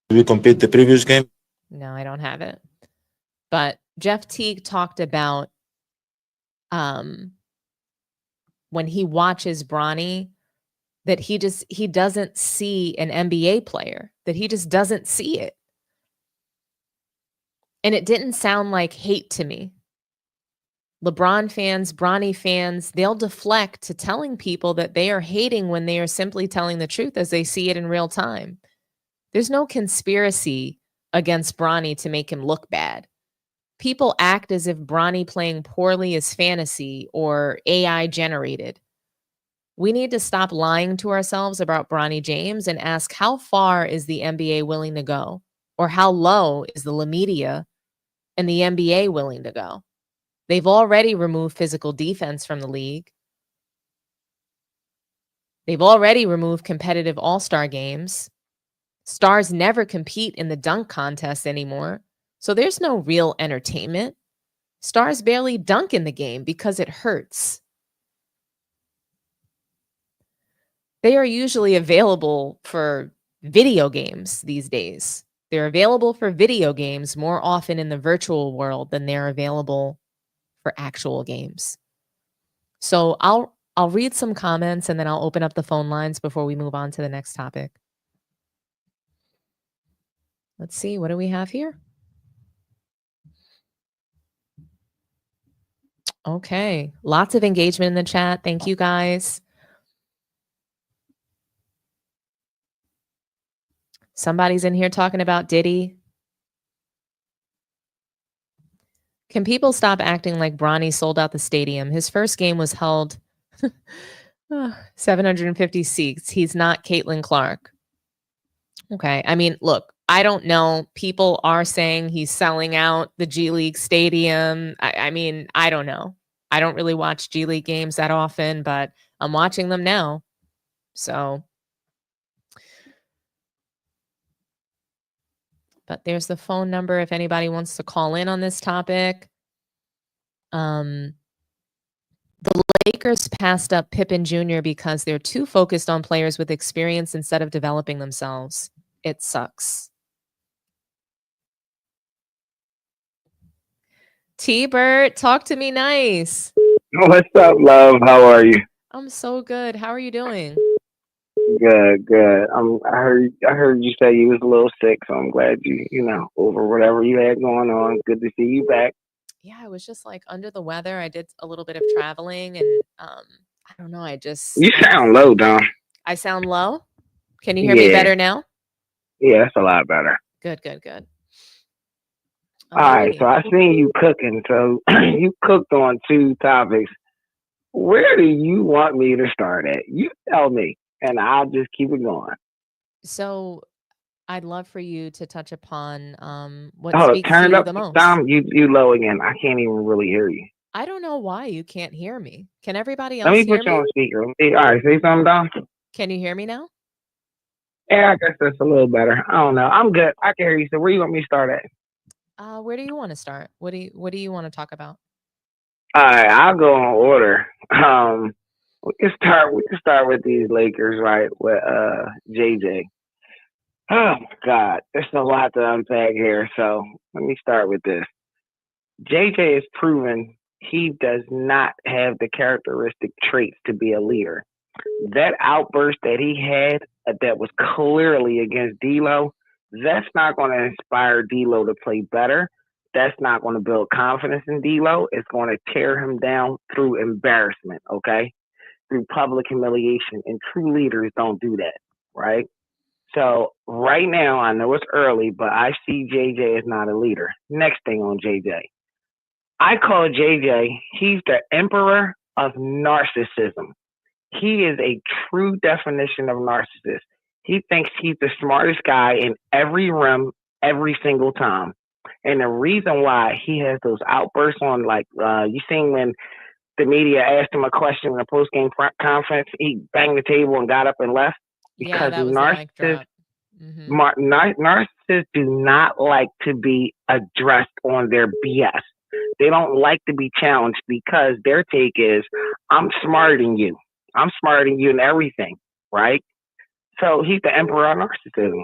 Did we compete the previous game? No, I don't have it. But Jeff Teague talked about when he watches Bronny, that he doesn't see an NBA player, that he just doesn't see it. And it didn't sound like hate to me. LeBron fans, Bronny fans, they'll deflect to telling people that they are hating when they are simply telling the truth as they see it in real time. There's no conspiracy against Bronny to make him look bad. People act as if Bronny playing poorly is fantasy or AI generated. We need to stop lying to ourselves about Bronny James and ask, how far is the NBA willing to go? Or how low is the La Media and the NBA willing to go? They've already removed physical defense from the league. They've already removed competitive all-star games. Stars never compete in the dunk contest anymore. So there's no real entertainment. Stars barely dunk in the game because it hurts. They are usually available for video games these days. They're available for video games more often in the virtual world than they're available for actual games. So I'll read some comments and then I'll open up the phone lines before we move on to the next topic. Let's see, what do we have here? Okay, lots of engagement in the chat. Thank you guys. Somebody's in here talking about Diddy. Can people stop acting like Bronny sold out the stadium? His first game was held 750 seats. He's not Caitlin Clark. Okay. I mean, look, I don't know. People are saying he's selling out the G-League stadium. I mean, I don't know. I don't really watch G-League games that often, but I'm watching them now. So, but there's the phone number if anybody wants to call in on this topic. The Lakers passed up Pippen Jr. because they're too focused on players with experience instead of developing themselves. It sucks. T-Bert, talk to me nice. What's up, love? How are you? I'm so good. How are you doing? Good, good. I heard you say you was a little sick, so I'm glad you over whatever you had going on. Good to see you back. Yeah, I was just like under the weather. I did a little bit of traveling and I don't know, You sound low, Dom. I sound low? Can you hear me better now? Yeah, that's a lot better. Good, good, good. All right, so I seen you cooking. So you cooked on two topics. Where do you want me to start at? You tell me, and I'll just keep it going. So I'd love for you to touch upon what Oh, speaks to turn you up, the most. Dom. You low again. I can't even really hear you. I don't know why you can't hear me. Can everybody else Let me hear put you me? on speaker. All right, say something, Dom. Can you hear me now? Yeah, I guess that's a little better. I don't know. I'm good. I can hear you. So where you want me to start at? Where do you want to start? What do you want to talk about? All right, I'll go in order. We can start with these Lakers, right? With JJ. Oh my God, there's a lot to unpack here. So let me start with this. JJ has proven he does not have the characteristic traits to be a leader. That outburst that he had that was clearly against D'Lo, that's not going to inspire D'Lo to play better. That's not going to build confidence in D'Lo. It's going to tear him down through embarrassment, okay? Through public humiliation. And true leaders don't do that, right? So right now, I know it's early, but I see JJ as not a leader. Next thing on JJ. I call JJ, he's the emperor of narcissism. He is a true definition of narcissist. He thinks he's the smartest guy in every room, every single time. And the reason why he has those outbursts on, like, you seen when the media asked him a question in a post-game conference, he banged the table and got up and left? Because narcissists do not like to be addressed on their BS. They don't like to be challenged because their take is, I'm smarter than you. I'm smarter than you in everything, right? So he's the emperor of narcissism.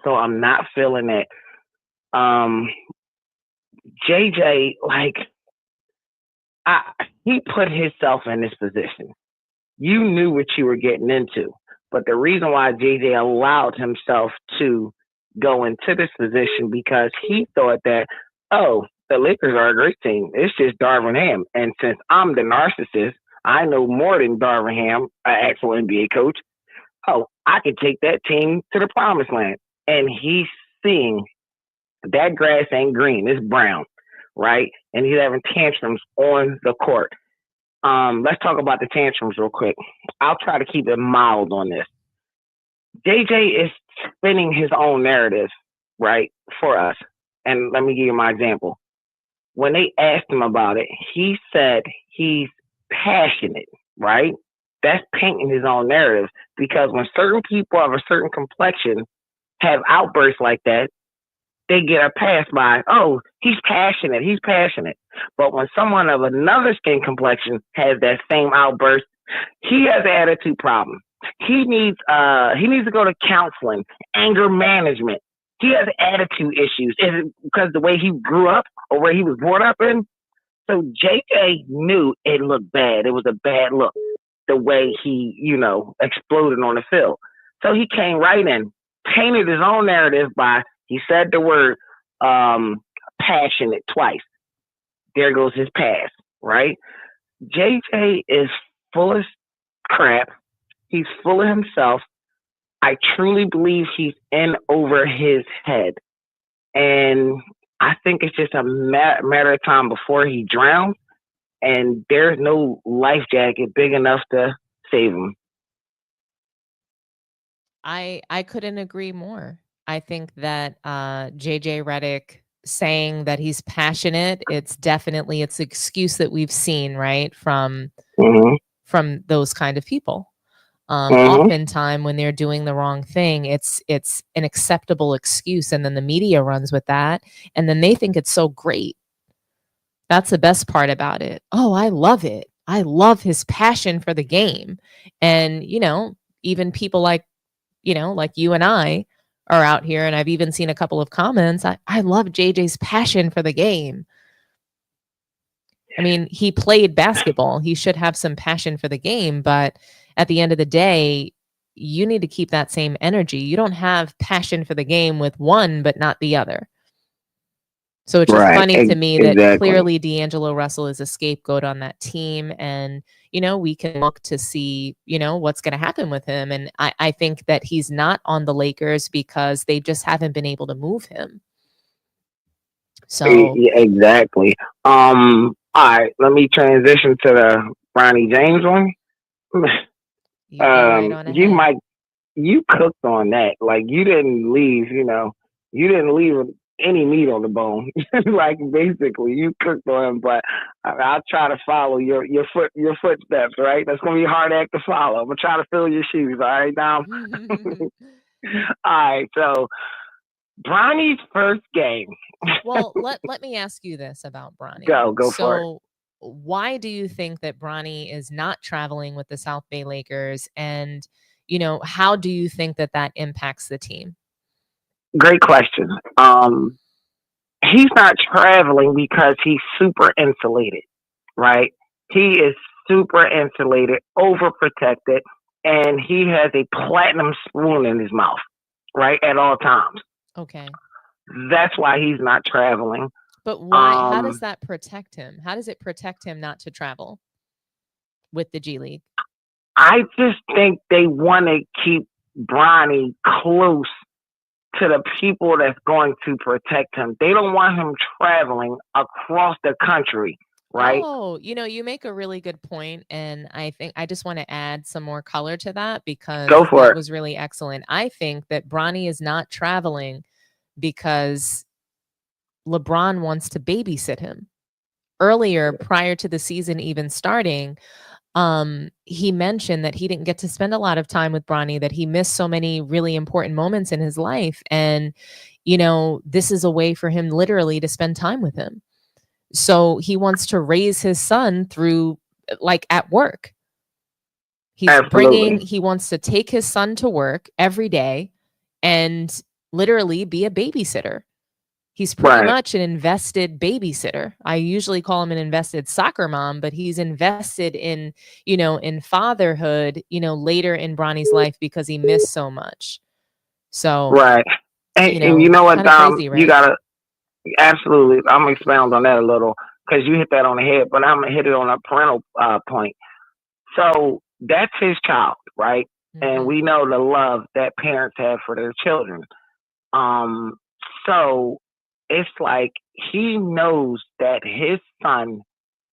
So I'm not feeling it. JJ, like, he put himself in this position. You knew what you were getting into. But the reason why JJ allowed himself to go into this position because he thought that, oh, the Lakers are a great team. It's just Darvin Ham. And since I'm the narcissist, I know more than Darvin Ham, an actual NBA coach. Oh, I could take that team to the promised land. And he's seeing that grass ain't green, it's brown, right? And he's having tantrums on the court. Let's talk about the tantrums real quick. I'll try to keep it mild on this. JJ is spinning his own narrative, right, for us. And let me give you my example. When they asked him about it, he said he's passionate, right? That's painting his own narrative, because when certain people of a certain complexion have outbursts like that, they get a pass by, oh, he's passionate. But when someone of another skin complexion has that same outburst, he has an attitude problem. He needs to go to counseling, anger management. He has attitude issues. Is it because the way he grew up or where he was brought up in? So JJ knew it looked bad. It was a bad look, the way he, exploded on the field. So he came right in, painted his own narrative by, he said the word passionate twice. There goes his pass, right? JJ is full of crap. He's full of himself. I truly believe he's in over his head. And I think it's just a matter of time before he drowns. And there's no life jacket big enough to save him. I couldn't agree more. I think that JJ Redick saying that he's passionate, it's an excuse that we've seen, right, from those kind of people. Oftentimes when they're doing the wrong thing, it's an acceptable excuse, and then the media runs with that, and then they think it's so great. That's the best part about it. Oh, I love it. I love his passion for the game. And, even people like you and I are out here, and I've even seen a couple of comments. I love JJ's passion for the game. I mean, he played basketball. He should have some passion for the game, but at the end of the day, you need to keep that same energy. You don't have passion for the game with one, but not the other. So it's just funny to me that clearly D'Angelo Russell is a scapegoat on that team. And, we can look to see, what's going to happen with him. And I think that he's not on the Lakers because they just haven't been able to move him. So exactly. All right, let me transition to the Bronny James one. You cooked on that. Like, you didn't leave, you didn't leave any meat on the bone. Like, basically, you cooked on him. But I'll try to follow your footsteps. Right, that's gonna be a hard act to follow. I'm gonna try to fill your shoes. All right, now. All right, so Bronny's first game. Well, let me ask you this about Bronny. Go for it. Why do you think that Bronny is not traveling with the South Bay Lakers? And, how do you think that impacts the team? Great question. He's not traveling because he's super insulated, right? He is super insulated, overprotected, and he has a platinum spoon in his mouth, right, at all times. Okay. That's why he's not traveling. But why? How does that protect him? How does it protect him not to travel with the G League? I just think they want to keep Bronny close to the people that's going to protect him. They don't want him traveling across the country, right? Oh, you make a really good point, and I think I just want to add some more color to that because that was really excellent. I think that Bronny is not traveling because LeBron wants to babysit him. Earlier, prior to the season even starting, he mentioned that he didn't get to spend a lot of time with Bronny, that he missed so many really important moments in his life. And, this is a way for him literally to spend time with him. So he wants to raise his son through, like, at work. He wants to take his son to work every day and literally be a babysitter. He's pretty much an invested babysitter. I usually call him an invested soccer mom, but he's invested in, in fatherhood, later in Bronny's life because he missed so much. So And you know what, Dom? crazy, right? You gotta absolutely. I'm gonna expound on that a little because you hit that on the head, but I'm gonna hit it on a parental point. So that's his child, right? And we know the love that parents have for their children. So it's like he knows that his son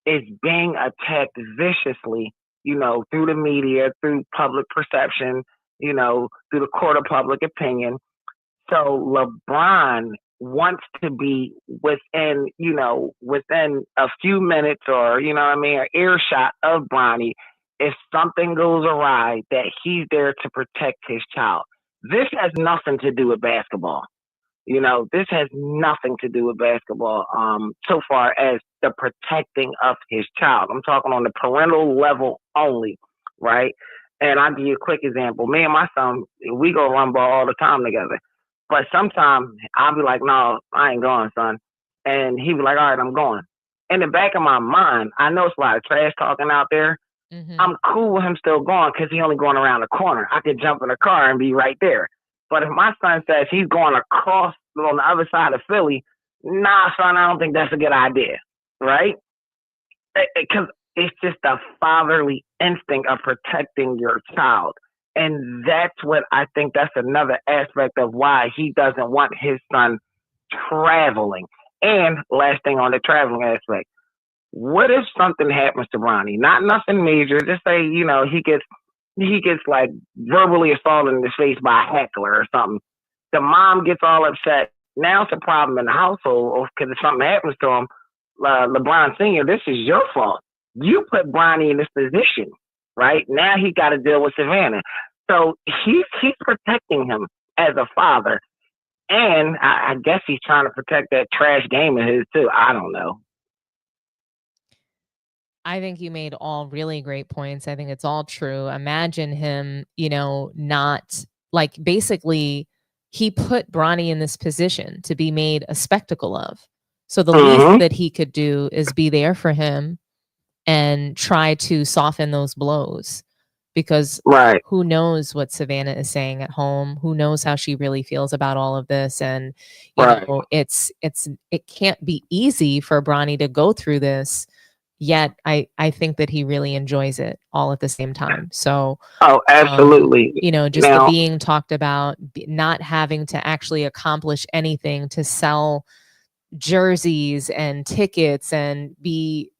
is being attacked viciously, through the media, through public perception, through the court of public opinion. So LeBron wants to be within a few minutes or, an earshot of Bronny. If something goes awry, that he's there to protect his child. This has nothing to do with basketball. This has nothing to do with basketball so far as the protecting of his child. I'm talking on the parental level only, right? And I'll give you a quick example. Me and my son, we go run ball all the time together. But sometimes I'll be like, no, I ain't going, son. And he'll be like, all right, I'm going. In the back of my mind, I know it's a lot of trash talking out there. I'm cool with him still going because he's only going around the corner. I could jump in the car and be right there. But if my son says he's going across on the other side of Philly, nah, son, I don't think that's a good idea, right? Because it's just a fatherly instinct of protecting your child. And that's what I think that's another aspect of why he doesn't want his son traveling. And last thing on the traveling aspect, what if something happens to Bronny? Not nothing major. Just say, he gets like verbally assaulted in the face by a heckler or something. The mom gets all upset. Now it's a problem in the household because if something happens to him, LeBron Sr., this is your fault. You put Bronny in this position, right? Now he got to deal with Savannah. So he's protecting him as a father. And I guess he's trying to protect that trash game of his too. I don't know. I think you made all really great points. I think it's all true. Imagine him, not like basically he put Bronny in this position to be made a spectacle of. So the least that he could do is be there for him and try to soften those blows. Because who knows what Savannah is saying at home? Who knows how she really feels about all of this? And you know, it can't be easy for Bronny to go through this. Yet I think that he really enjoys it all at the same time. So absolutely. Just the being talked about, not having to actually accomplish anything to sell jerseys and tickets and be,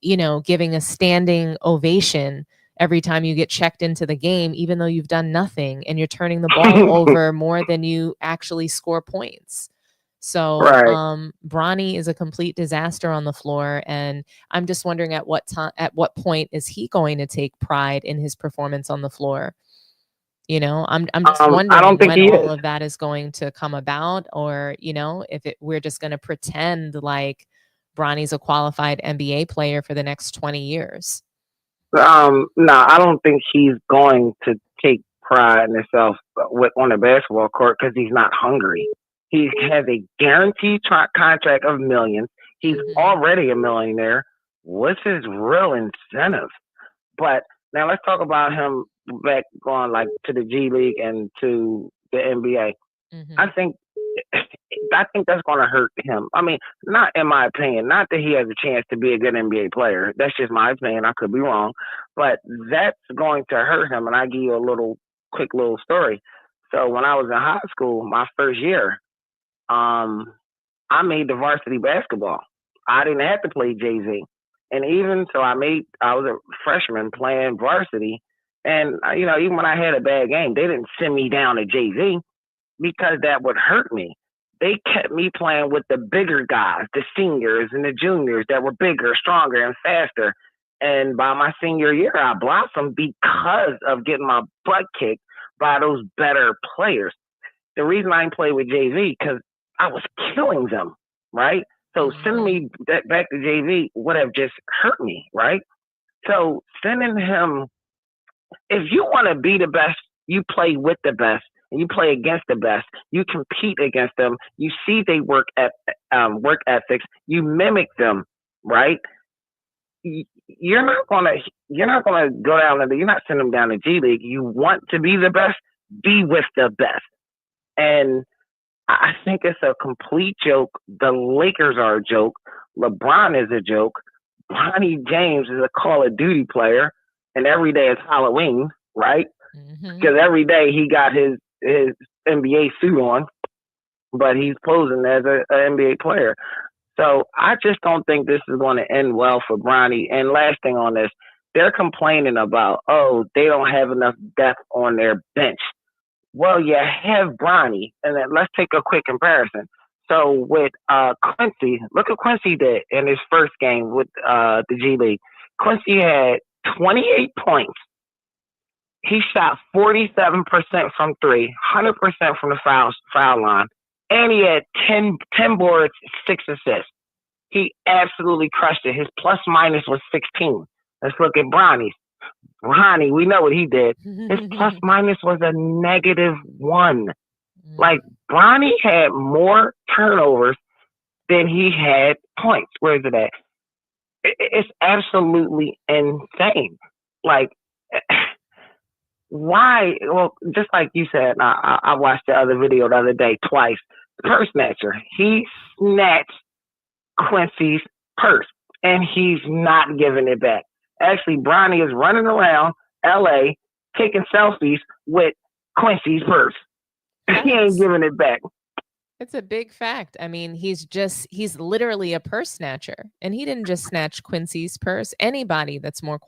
giving a standing ovation every time you get checked into the game, even though you've done nothing and you're turning the ball over more than you actually score points. So Bronny is a complete disaster on the floor, and I'm just wondering at what point is he going to take pride in his performance on the floor? I'm just wondering I don't think when all of that is going to come about, or if we're just going to pretend like Bronny's a qualified NBA player for the next 20 years. No, I don't think he's going to take pride in himself on the basketball court because he's not hungry. He has a guaranteed contract of millions. He's already a millionaire. What's his real incentive? But now let's talk about him back going like to the G League and to the NBA. I think that's going to hurt him. I mean, not in my opinion. Not that he has a chance to be a good NBA player. That's just my opinion. I could be wrong, but that's going to hurt him. And I give you a quick little story. So when I was in high school, my first year, I made the varsity basketball. I didn't have to play JV. And even so I was a freshman playing varsity. And, even when I had a bad game, they didn't send me down to JV because that would hurt me. They kept me playing with the bigger guys, the seniors and the juniors that were bigger, stronger, and faster. And by my senior year, I blossomed because of getting my butt kicked by those better players. The reason I didn't play with JV, because I was killing them, right? So sending me back to JV would have just hurt me, right? So sending him, if you want to be the best, you play with the best, and you play against the best. You compete against them. You see they work ethics. You mimic them, right? You're not gonna go down there. You're not sending them down to G League. You want to be the best. Be with the best, and I think it's a complete joke. The Lakers are a joke. LeBron is a joke. Bronny James is a Call of Duty player, and every day is Halloween, right? Because every day he got his NBA suit on, but he's posing as an NBA player. So I just don't think this is going to end well for Bronny. And last thing on this, they're complaining about, oh, they don't have enough depth on their bench. Well, you have Bronny, and then let's take a quick comparison. So with Quincy, look what Quincy did in his first game with the G League. Quincy had 28 points. He shot 47% from three, 100% from the foul line, and he had 10 boards, 6 assists. He absolutely crushed it. His plus minus was 16. Let's look at Bronny's. Bronny, we know what he did. His plus minus was a -1. Like, Bronny had more turnovers than he had points. Where is it at? It's absolutely insane. Like, why? Well, just like you said, I watched the other video the other day twice. The purse snatcher. He snatched Quincy's purse, and he's not giving it back. Actually, Bronny is running around LA taking selfies with Quincy's purse. He ain't giving it back. It's a big fact. I mean, he's literally a purse snatcher. And he didn't just snatch Quincy's purse. Anybody that's more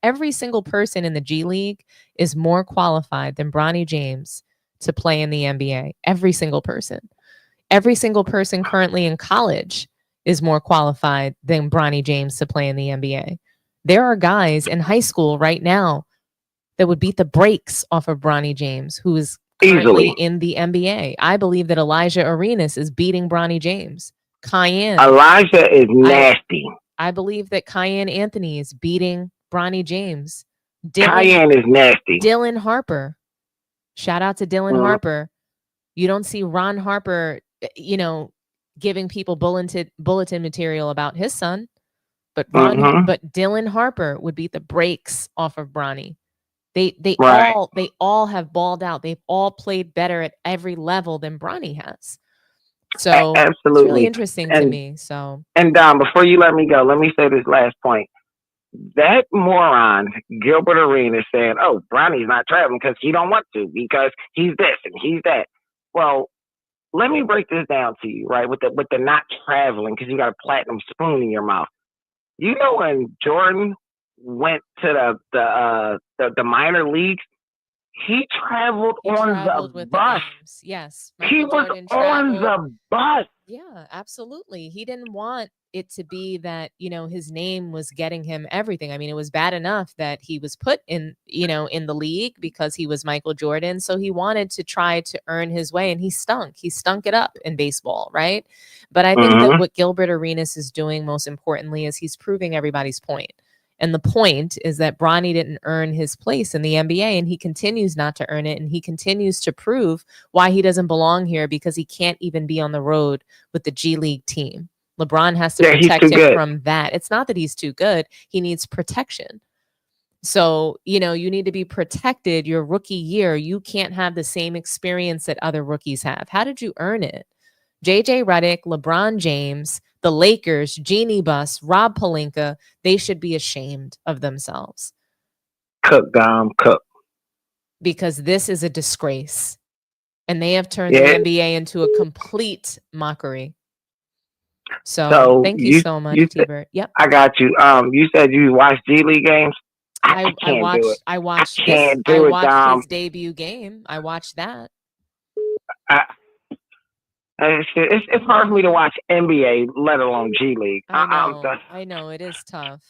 every single person in the G League is more qualified than Bronny James to play in the NBA. Every single person. Every single person currently in college is more qualified than Bronny James to play in the NBA. There are guys in high school right now that would beat the brakes off of Bronny James, who is currently in the NBA. I believe that Elijah Arenas is beating Bronny James. Elijah is nasty. I believe that Cayenne Anthony is beating Bronny James. Cayenne is nasty. Dylan Harper. Shout out to Dylan Harper. You don't see Ron Harper, giving people bulletin material about his son. But Dylan Harper would beat the brakes off of Bronny. They all have balled out. They've all played better at every level than Bronny has. So absolutely, it's really interesting to me. So, and Dom, before you let me go, let me say this last point. That moron Gilbert Arenas saying, "Oh, Bronny's not traveling because he don't want to because he's this and he's that." Well, let me break this down to you, right? With the not traveling because you got a platinum spoon in your mouth. You know when Jordan went to the minor leagues, he traveled on the bus. Yes. He was on the bus. Yeah, absolutely. He didn't want it to be that, his name was getting him everything. I mean, it was bad enough that he was put in the league because he was Michael Jordan. So he wanted to try to earn his way, and he stunk it up in baseball, right? But I think that what Gilbert Arenas is doing most importantly is he's proving everybody's point. And the point is that Bronny didn't earn his place in the NBA, and he continues not to earn it. And he continues to prove why he doesn't belong here because he can't even be on the road with the G League team. LeBron has to protect him from that. It's not that he's too good. He needs protection. So, you need to be protected your rookie year. You can't have the same experience that other rookies have. How did you earn it? JJ Redick, LeBron James, the Lakers, Jeannie Buss, Rob Pelinka, they should be ashamed of themselves. Cook. Because this is a disgrace. And they have turned the NBA into a complete mockery. So thank you so much, T-Bert. Yep. I got you. You said you watched G League games? I watched his debut game. I watched that. It's hard for me to watch NBA, let alone G League. I know it is tough,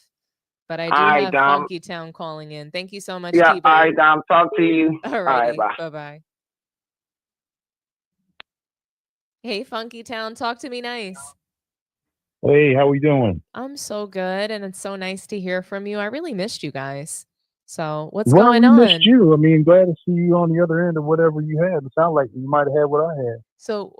but I do have Funky Town calling in. Thank you so much. Yeah, T-Bert. all right, Dom. Talk to you. All right, bye. Hey, Funky Town, talk to me nice. Hey, how we doing? I'm so good, and it's so nice to hear from you. I really missed you guys. So what's going on? Missed you. I mean, glad to see you on the other end of whatever you had. It sounded like you might have had what I had. So,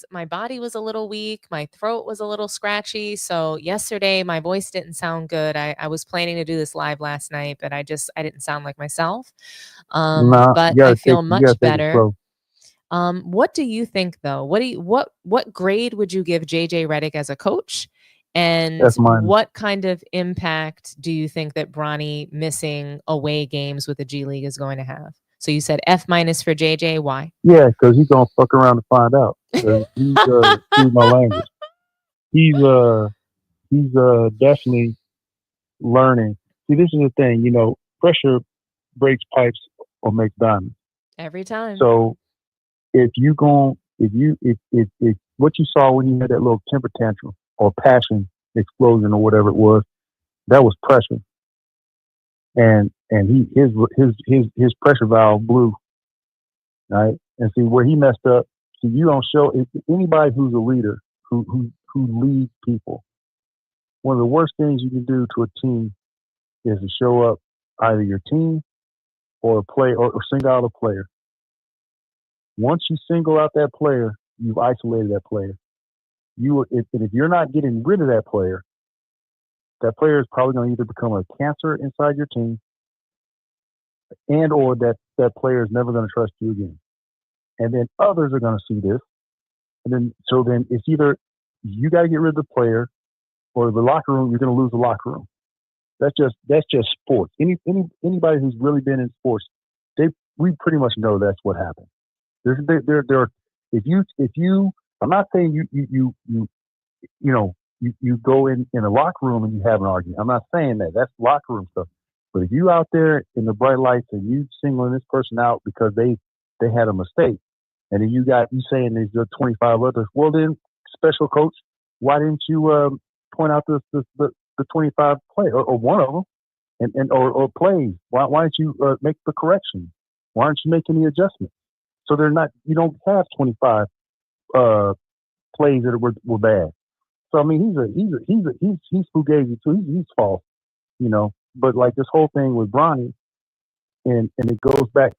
my body was a little weak. My throat was a little scratchy. So yesterday my voice didn't sound good. I was planning to do this live last night, but I didn't sound like myself. But I feel much better. What do you think, though? What grade would you give JJ Redick as a coach? And what kind of impact do you think that Bronny missing away games with the G League is going to have? So you said F- for JJ. Why? Yeah, because he's gonna fuck around to find out. He's excuse my language. He's definitely learning. See, this is the thing. You know, pressure breaks pipes or makes diamonds. Every time. So if what you saw when you had that little temper tantrum or passion explosion or whatever it was, that was pressure. And his pressure valve blew. Right? And see where he messed up. See, you don't show anybody who's a leader who leads people. One of the worst things you can do to a team is to show up either your team or or single out a player. Once you single out that player, you've isolated that player. If you're not getting rid of that player is probably going to either become a cancer inside your team, and or that player is never going to trust you again. And then others are going to see this, and then it's either you got to get rid of the player, or the locker room, you're going to lose the locker room. That's just sports. Anybody who's really been in sports, we pretty much know that's what happens. If you I'm not saying you go in a locker room and you have an argument. I'm not saying that. That's locker room stuff. But if you out there in the bright lights and you singling this person out because they had a mistake, and then you saying there's 25 others, well then, special coach, why didn't you point out the 25 play or one of them or plays? Why don't you make the correction? Why aren't you making the adjustments? So you don't have 25 plays that were bad. So I mean, he's fugazi too. He's false, you know. But like this whole thing with Bronny, and it goes back.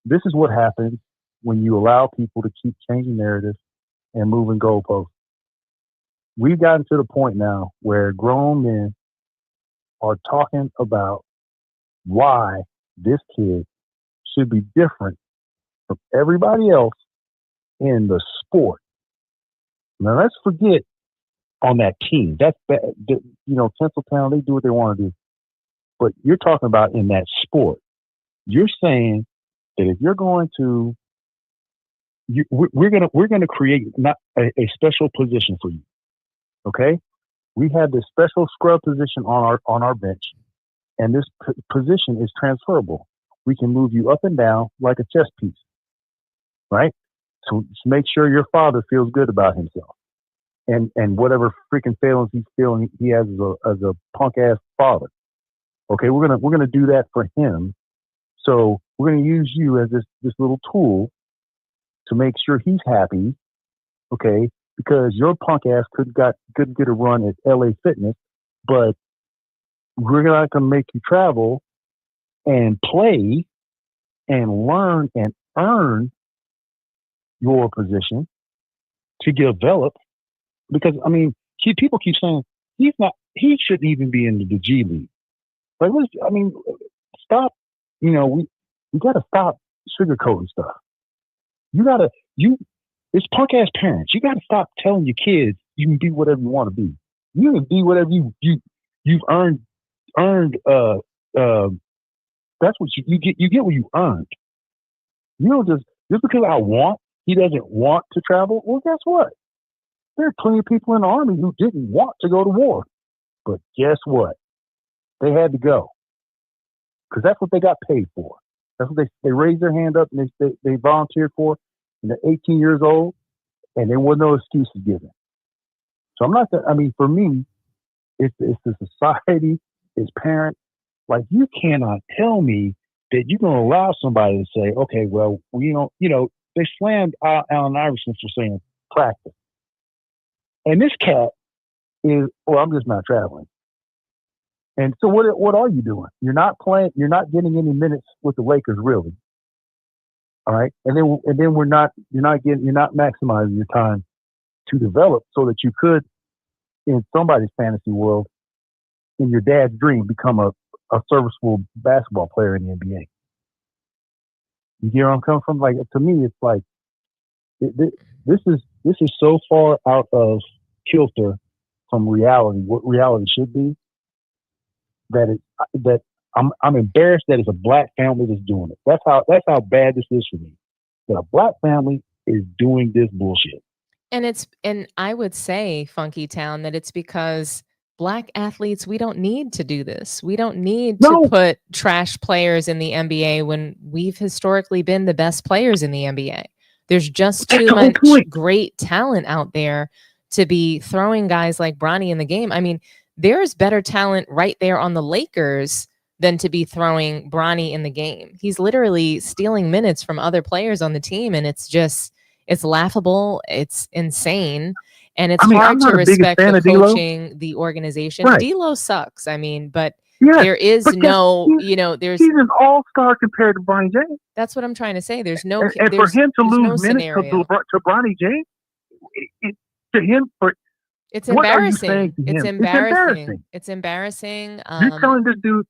This is what happens when you allow people to keep changing narratives and moving goalposts. We've gotten to the point now where grown men are talking about why this kid should be different from everybody else in the sport. Now let's forget on that team. That's bad. You know, Tinseltown, they do what they want to do. But you're talking about in that sport. You're saying that if you're going to, we're gonna create not a special position for you. Okay, we have this special scrub position on our bench, and this position is transferable. We can move you up and down like a chess piece, right? So make sure your father feels good about himself, and whatever freaking feelings he's feeling he has as a punk ass father. Okay, we're gonna do that for him. So we're gonna use you as this little tool to make sure he's happy. Okay, because your punk ass couldn't get a run at LA Fitness, but we're not gonna make you travel and play and learn and earn your position to develop. Because I mean, people keep saying he shouldn't even be in the G League. But stop. You know, we got to stop sugarcoating stuff. It's punk ass parents. You got to stop telling your kids you can be whatever you want to be. You can be whatever you've earned. That's what you get. You get what you earned. You don't just because he doesn't want to travel. Well, guess what? There are plenty of people in the army who didn't want to go to war, but guess what? They had to go because that's what they got paid for. That's what they raised their hand up and they volunteered for. And they're 18 years old, and there were no excuses given. So I'm not. For me, it's the society, it's parents. Like, you cannot tell me that you're going to allow somebody to say, okay, well, we don't. You know, they slammed Allen Iverson for saying practice, and this cat is, well, I'm just not traveling. And so what are you doing? You're not playing. You're not getting any minutes with the Lakers, really. All right, and then you're not maximizing your time to develop so that you could, in somebody's fantasy world, in your dad's dream, become a serviceable basketball player in the NBA. You get where I'm coming from? Like, to me, it's like this is so far out of kilter from reality, what reality should be, that I'm embarrassed that it's a black family that's doing it. That's how bad this is for me. That a black family is doing this bullshit. And I would say, Funky Town, that it's because black athletes, we don't need to do this. We don't need to put trash players in the NBA when we've historically been the best players in the NBA. There's just too much great talent out there to be throwing guys like Bronny in the game. I mean, there's better talent right there on the Lakers than to be throwing Bronny in the game. He's literally stealing minutes from other players on the team, and it's laughable. It's insane. And it's hard to respect the coaching, the organization. Right. D-Lo sucks. I mean, but there is no, there's he's an all-star compared to Bronny James. That's what I'm trying to say. There's no, and for him to lose minutes to Bronny James, it's embarrassing. It's embarrassing. It's embarrassing. You're telling this dude,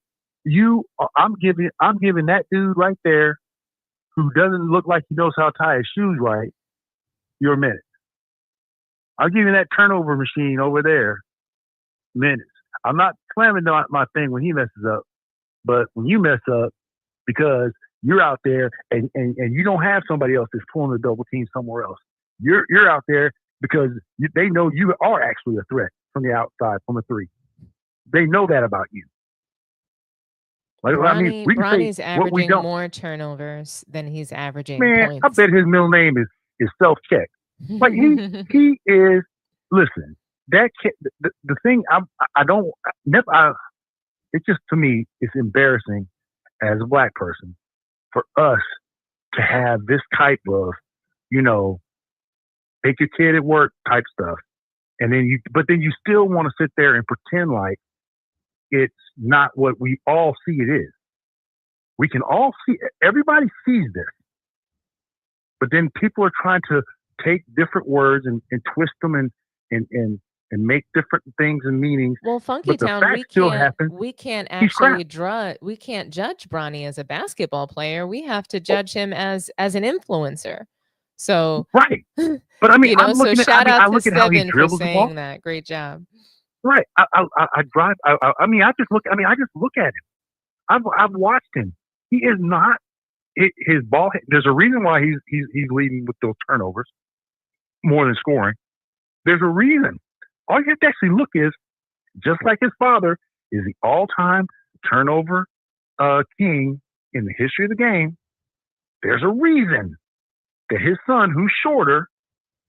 I'm giving that dude right there, who doesn't look like he knows how to tie his shoes right, your minutes. I'll give you that turnover machine over there minutes. I'm not slamming my thing when he messes up, but when you mess up, because you're out there and you don't have somebody else that's pulling the double team somewhere else. You're out there because they know you are actually a threat from the outside, from a three. They know that about you. Bronny's averaging more turnovers than he's averaging points. I bet his middle name is self-check. Like he is. Listen, that kid, the thing it's just, to me, it's embarrassing as a black person for us to have this type of, take your kid at work type stuff, and then you still want to sit there and pretend like it's not what we all see it is. We can all see, everybody sees this, but then people are trying to take different words and twist them and make different things and meanings. Well, Funky Town, we can't actually we can't judge Bronny as a basketball player. We have to judge him as an influencer. So right, but I mean, so shout out to Steven for saying that. Great job. Right, I just look at him. I've watched him. He is not his ball. There's a reason why he's leading with those turnovers more than scoring. There's a reason. All you have to actually look is, just like his father is the all-time turnover king in the history of the game. There's a reason that his son, who's shorter,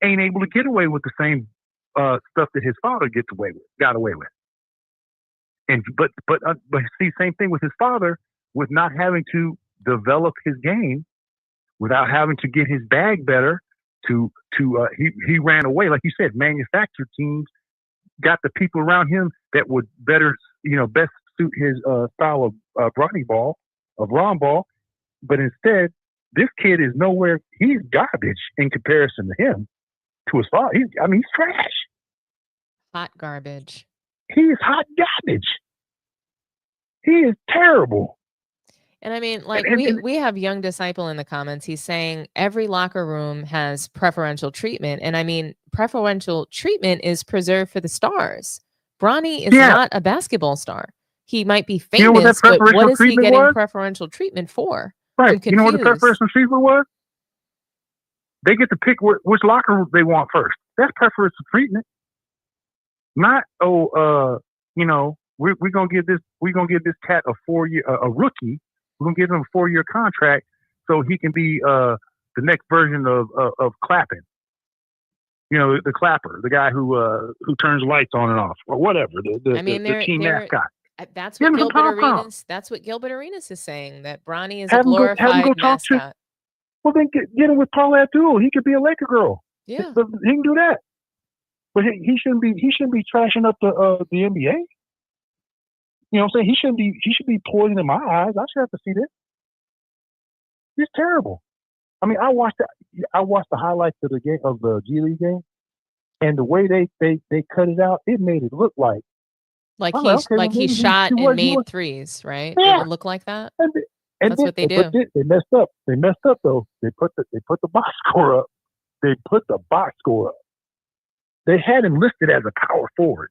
ain't able to get away with the same stuff that his father got away with. And but see, same thing with his father, with not having to develop his game, without having to get his bag better. He ran away, like you said. Manufactured teams got the people around him that would best suit his style of Bronny ball, of Ron ball. But instead, this kid is nowhere. He's garbage in comparison to him, to his father. He's trash. Hot garbage. He is hot garbage. He is terrible. And I mean, like, we have Young Disciple in the comments. He's saying every locker room has preferential treatment. And I mean, preferential treatment is preserved for the stars. Bronny is not a basketball star. He might be famous, but what is he getting preferential treatment for? Right. You know what the preferential treatment was? They get to pick which locker room they want first. That's preferential treatment. Not, we're gonna give this cat a 4-year, a rookie. We're gonna give him a 4-year contract so he can be the next version of Clappin. The clapper, the guy who turns lights on and off, or whatever. The team mascot. That's what Gilbert Arenas is saying. That Bronny is a glorified mascot. Well, then get him with Paula Abdul. He could be a Laker girl. Yeah, he can do that. But he shouldn't be trashing up the NBA. You know what I'm saying? He should be poisoning my eyes. I should have to see this. It's terrible. I mean, I watched the highlights of the game, of the G-League game, and the way they cut it out, it made it look like he shot and made threes, right? Yeah. Did it look like that? And That's what they do. They messed up. They messed up though. They put the box score up. They put the box score up. They had him listed as a power forward.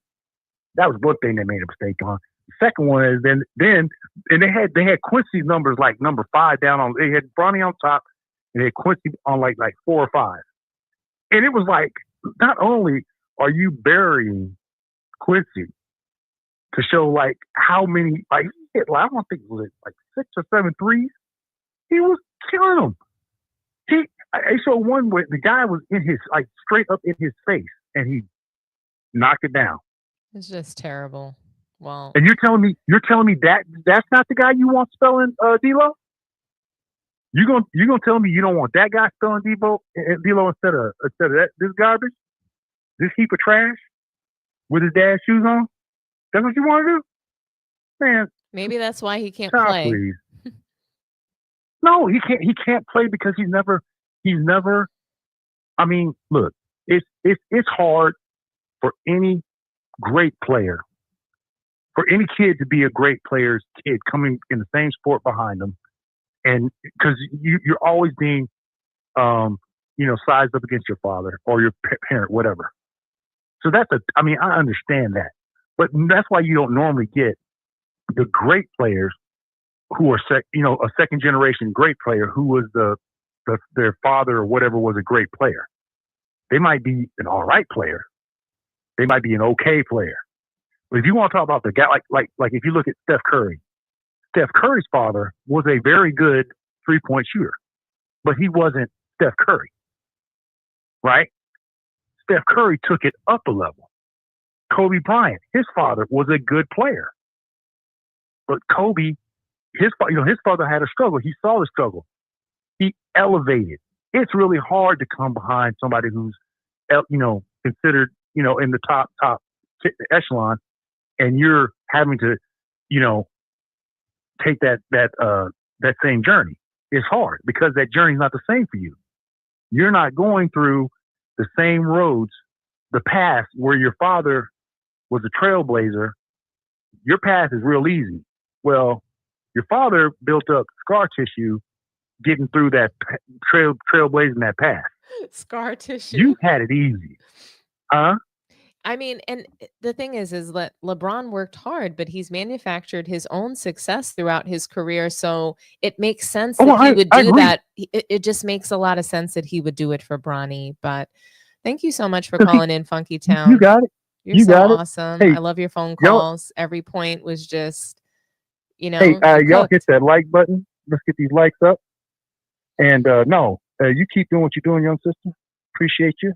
That was one thing they made a mistake on. The second one is then they had Quincy's numbers like number 5 down on. They had Bronny on top, and they had Quincy on like 4 or 5. And it was like, not only are you burying Quincy to show like how many like he hit, like, I don't think it was like 6 or 7 threes. He was killing them. I saw one where the guy was in his like straight up in his face, and he knocked it down. It's just terrible. Well, and you're telling me that that's not the guy you want spelling D-Lo? You gonna tell me you don't want that guy spelling D-Lo instead of this garbage, this heap of trash with his dad's shoes on? That's what you want to do, man? Maybe that's why he can't play. Please. No, he can't. He can't play because he's never. I mean, look, it's hard for any great player, for any kid to be a great player's kid coming in the same sport behind them, and because you're always being, sized up against your father or your parent, whatever. So I understand that, but that's why you don't normally get the great players who are a second generation great player who was their father or whatever was a great player. They might be an all right player. They might be an okay player. But if you want to talk about the guy, like if you look at Steph Curry's father was a very good 3-point shooter, but he wasn't Steph Curry, right? Steph Curry took it up a level. Kobe Bryant, his father was a good player, but Kobe, his father had a struggle. He saw the struggle. He elevated. It's really hard to come behind somebody who's, considered, in the top echelon, and you're having to, take that same journey. It's hard because that journey's not the same for you. You're not going through the same roads, the path where your father was a trailblazer. Your path is real easy. Well, your father built up scar tissue getting through that trailblazing that path. Scar tissue. You had it easy. Huh? I mean, and the thing is that LeBron worked hard, but he's manufactured his own success throughout his career. So it makes sense that he would do that. It just makes a lot of sense that he would do it for Bronny. But thank you so much for calling in, Funky Town. You got it. You're so got awesome. Hey, I love your phone calls. Every point was just, Hey, y'all hit that like button. Let's get these likes up. And you keep doing what you're doing, young sister. Appreciate you.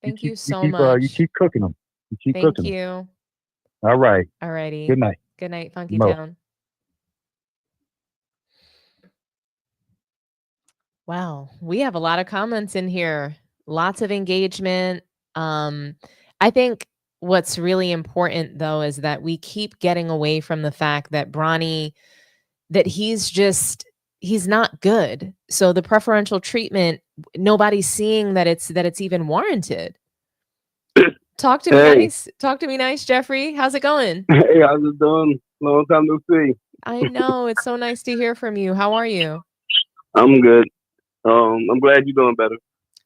Thank you so much. You keep cooking them. You keep Thank cooking you. them. All right. All righty. Good night. Good night, Funky Mo. Town. Wow, we have a lot of comments in here. Lots of engagement. I think what's really important though is that we keep getting away from the fact that Bronny, that he's not good. So the preferential treatment, nobody's seeing that it's even warranted. Talk to me nice. Talk to me nice, Jeffrey. How's it going? Hey, how's it doing? Long time no see. I know. It's so nice to hear from you. How are you? I'm good. I'm glad you're doing better.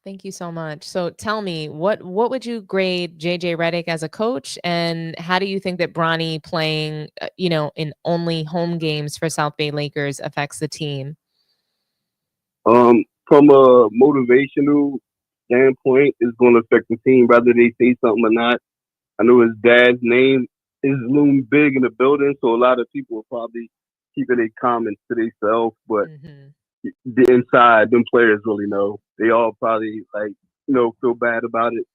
Thank you so much. So tell me, what would you grade JJ Redick as a coach, and how do you think that Bronny playing, in only home games for South Bay Lakers affects the team? From a motivational standpoint, it's going to affect the team, whether they say something or not. I know his dad's name is loomed big in the building, so a lot of people will probably keep their comments to themselves, but the inside, them players really know. They all probably feel bad about it.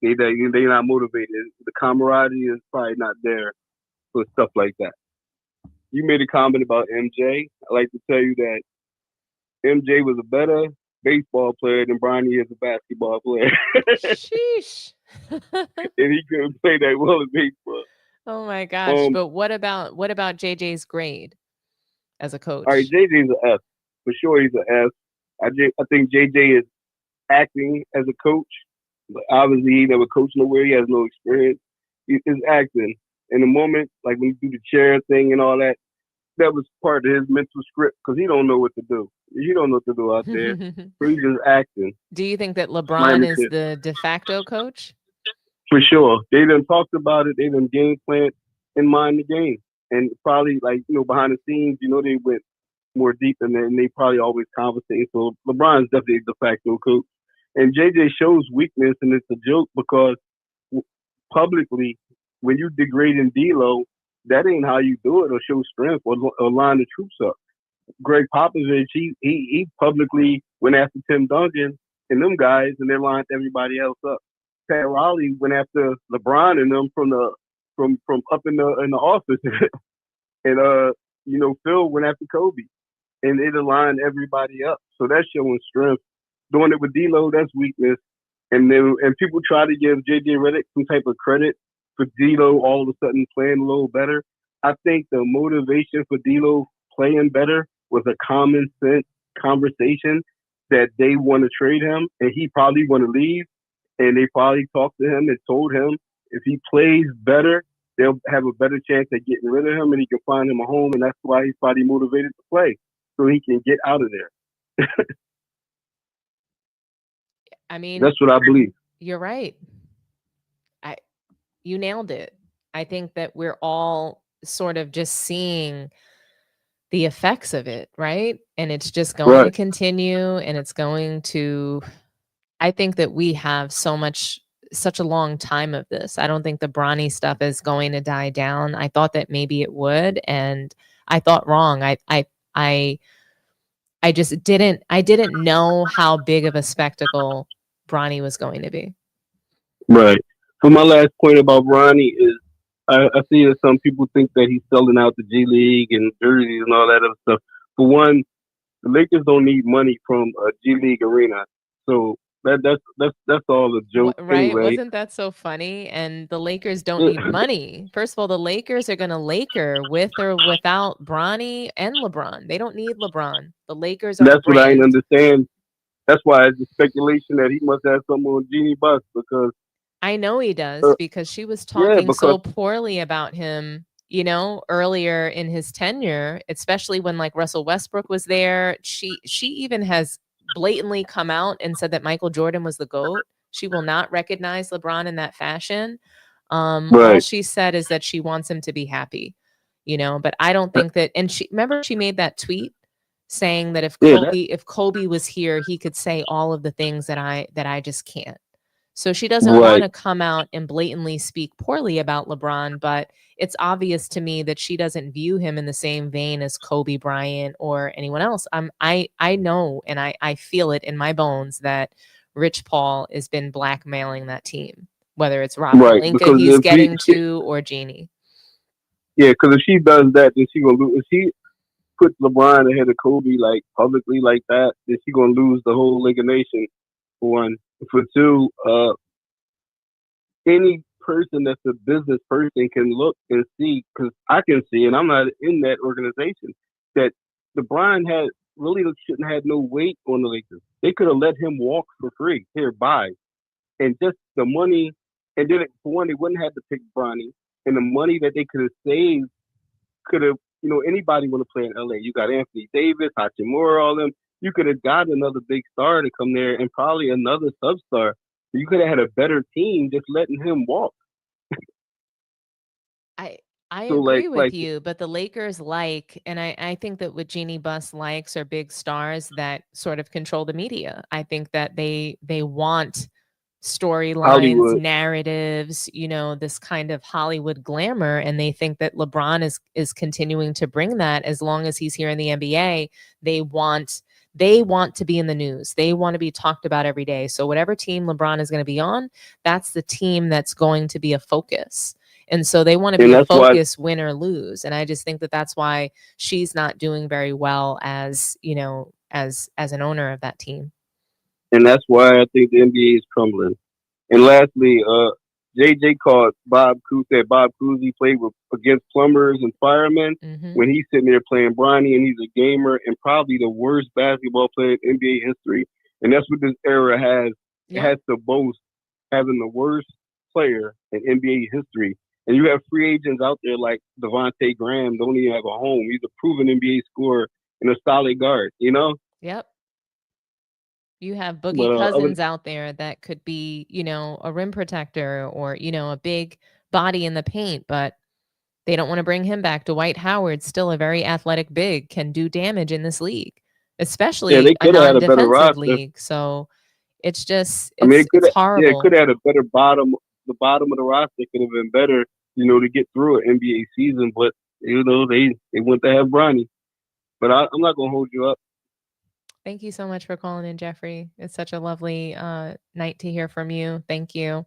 They're not motivated. The camaraderie is probably not there for stuff like that. You made a comment about MJ. I like to tell you that MJ was a better baseball player than Bronny is a basketball player. Sheesh. And he couldn't play that well in baseball. Oh my gosh. But what about JJ's grade as a coach? All right, JJ's an F. For sure he's an F. I think JJ is acting as a coach. But obviously he never coached nowhere. He has no experience. He's acting. In the moment, like when you do the chair thing and all that, that was part of his mental script because he don't know what to do. He don't know what to do out there. So he's just acting. Do you think that LeBron is the de facto coach? For sure. They done talked about it. They done game plan in mind the game. And probably behind the scenes, they went more deep in there and they probably always conversate. So LeBron's definitely a de facto coach. And JJ shows weakness and it's a joke because publicly, when you degrading D-Lo, that ain't how you do it or show strength or line the troops up. Greg Popovich, he publicly went after Tim Duncan and them guys and they lined everybody else up. Pat Riley went after LeBron and them from up in the office, and Phil went after Kobe, and it aligned everybody up. So that's showing strength. Doing it with D-Lo, that's weakness. And people try to give JJ Redick some type of credit for D-Lo all of a sudden playing a little better. I think the motivation for D-Lo playing better was a common sense conversation that they want to trade him, and he probably want to leave. And they probably talked to him and told him if he plays better, they'll have a better chance at getting rid of him and he can find him a home. And that's why he's probably motivated to play, so he can get out of there. I mean, that's what I believe. You're right. You nailed it. I think that we're all sort of just seeing the effects of it, right? And it's just going to continue, and it's going to... I think that we have such a long time of this. I don't think the Bronny stuff is going to die down. I thought that maybe it would, and I thought wrong. I just didn't know how big of a spectacle Bronny was going to be. Right. So my last point about Bronny is I see that some people think that he's selling out the G League and jerseys and all that other stuff. For one, the Lakers don't need money from a G League arena. So that's all a joke, right? Anyway. Wasn't that so funny? And the Lakers don't need money. First of all, the Lakers are going to Laker with or without Bronny and LeBron. They don't need LeBron. The Lakers are. That's what I understand. That's why it's the speculation that he must have something on Jeannie Buss because I know he does because she was talking so poorly about him. Earlier in his tenure, especially when like Russell Westbrook was there, she even has blatantly come out and said that Michael Jordan was the GOAT. She will not recognize LeBron in that fashion. All she said is that she wants him to be happy, but I don't think that, and she made that tweet saying that if Kobe was here, he could say all of the things that I just can't. So she doesn't want to come out and blatantly speak poorly about LeBron, but it's obvious to me that she doesn't view him in the same vein as Kobe Bryant or anyone else. I know, and I feel it in my bones that Rich Paul has been blackmailing that team, whether it's Rob Pelinka he's getting to or Jeannie. Yeah, because if she does that, then she gonna lose. If she puts LeBron ahead of Kobe like publicly like that, then she gonna lose the whole Laker Nation. For one. For two, any person that's a business person can look and see, because I can see, and I'm not in that organization, that LeBron shouldn't have no weight on the Lakers. They could have let him walk for free. Here, buy. And just the money, and then for one, they wouldn't have to pick Bronny. And the money that they could have saved could have, anybody want to play in LA. You got Anthony Davis, Hachimura, all them. You could have got another big star to come there and probably another sub-star. You could have had a better team just letting him walk. I agree with you, but the Lakers and I think that what Jeannie Buss likes are big stars that sort of control the media. I think that they want storylines, narratives, this kind of Hollywood glamour, and they think that LeBron is continuing to bring that as long as he's here in the NBA. They want to be in the news. They want to be talked about every day. So whatever team LeBron is going to be on, that's the team that's going to be a focus. And so they want to be a focus, win or lose. And I just think that that's why she's not doing very well as an owner of that team. And that's why I think the NBA is crumbling. And lastly, JJ called Bob Cousy played against plumbers and firemen when he's sitting there playing Bronny, and he's a gamer and probably the worst basketball player in NBA history. And that's what this era has. It has to boast having the worst player in NBA history. And you have free agents out there like Devontae Graham, don't even have a home. He's a proven NBA scorer and a solid guard, you know? Yep. You have Boogie But Cousins out there that could be, you know, a rim protector or, you know, a big body in the paint, but they don't want to bring him back. Dwight Howard, still a very athletic big, can do damage in this league, especially they a could have had a better non-defensive roster. league. So it's just, I mean, it's horrible. Yeah, it could have had a better bottom. The bottom of the roster could have been better, you know, to get through an NBA season. But you know, they went to have Bronny. But I'm not gonna hold you up. Thank you so much for calling in, Jeffrey. It's such a lovely night to hear from you. Thank you.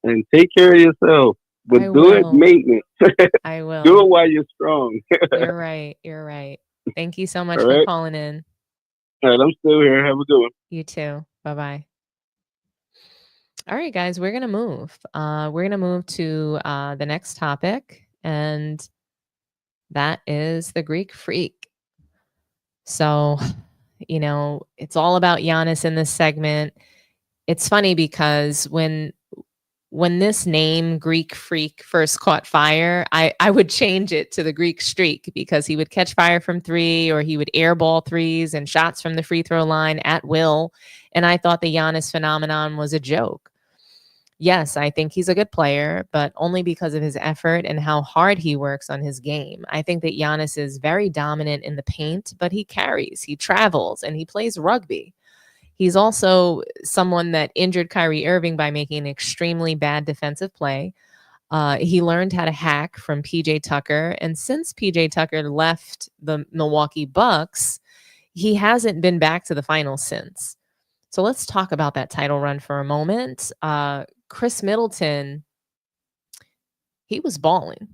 And take care of yourself, but do it maintenance. I will. Do it while you're strong. You're right. You're right. Thank you so much All for right. calling in. All right, I'm still here. Have a good one. You too. Bye-bye. All right, guys, we're going to move. We're going to move to the next topic, and that is the Greek Freak. So, you know, it's all about Giannis in this segment. It's funny because when this name Greek Freak first caught fire, I would change it to the Greek Streak because he would catch fire from three, or he would airball threes and shots from the free throw line at will. And I thought the Giannis phenomenon was a joke. Yes, I think he's a good player, but only because of his effort and how hard he works on his game. I think that Giannis is very dominant in the paint, but he carries, he travels, and he plays rugby. He's also someone that injured Kyrie Irving by making an extremely bad defensive play. He learned how to hack from PJ Tucker. And since PJ Tucker left the Milwaukee Bucks, he hasn't been back to the finals since. So let's talk about that title run for a moment. Chris Middleton, he was balling.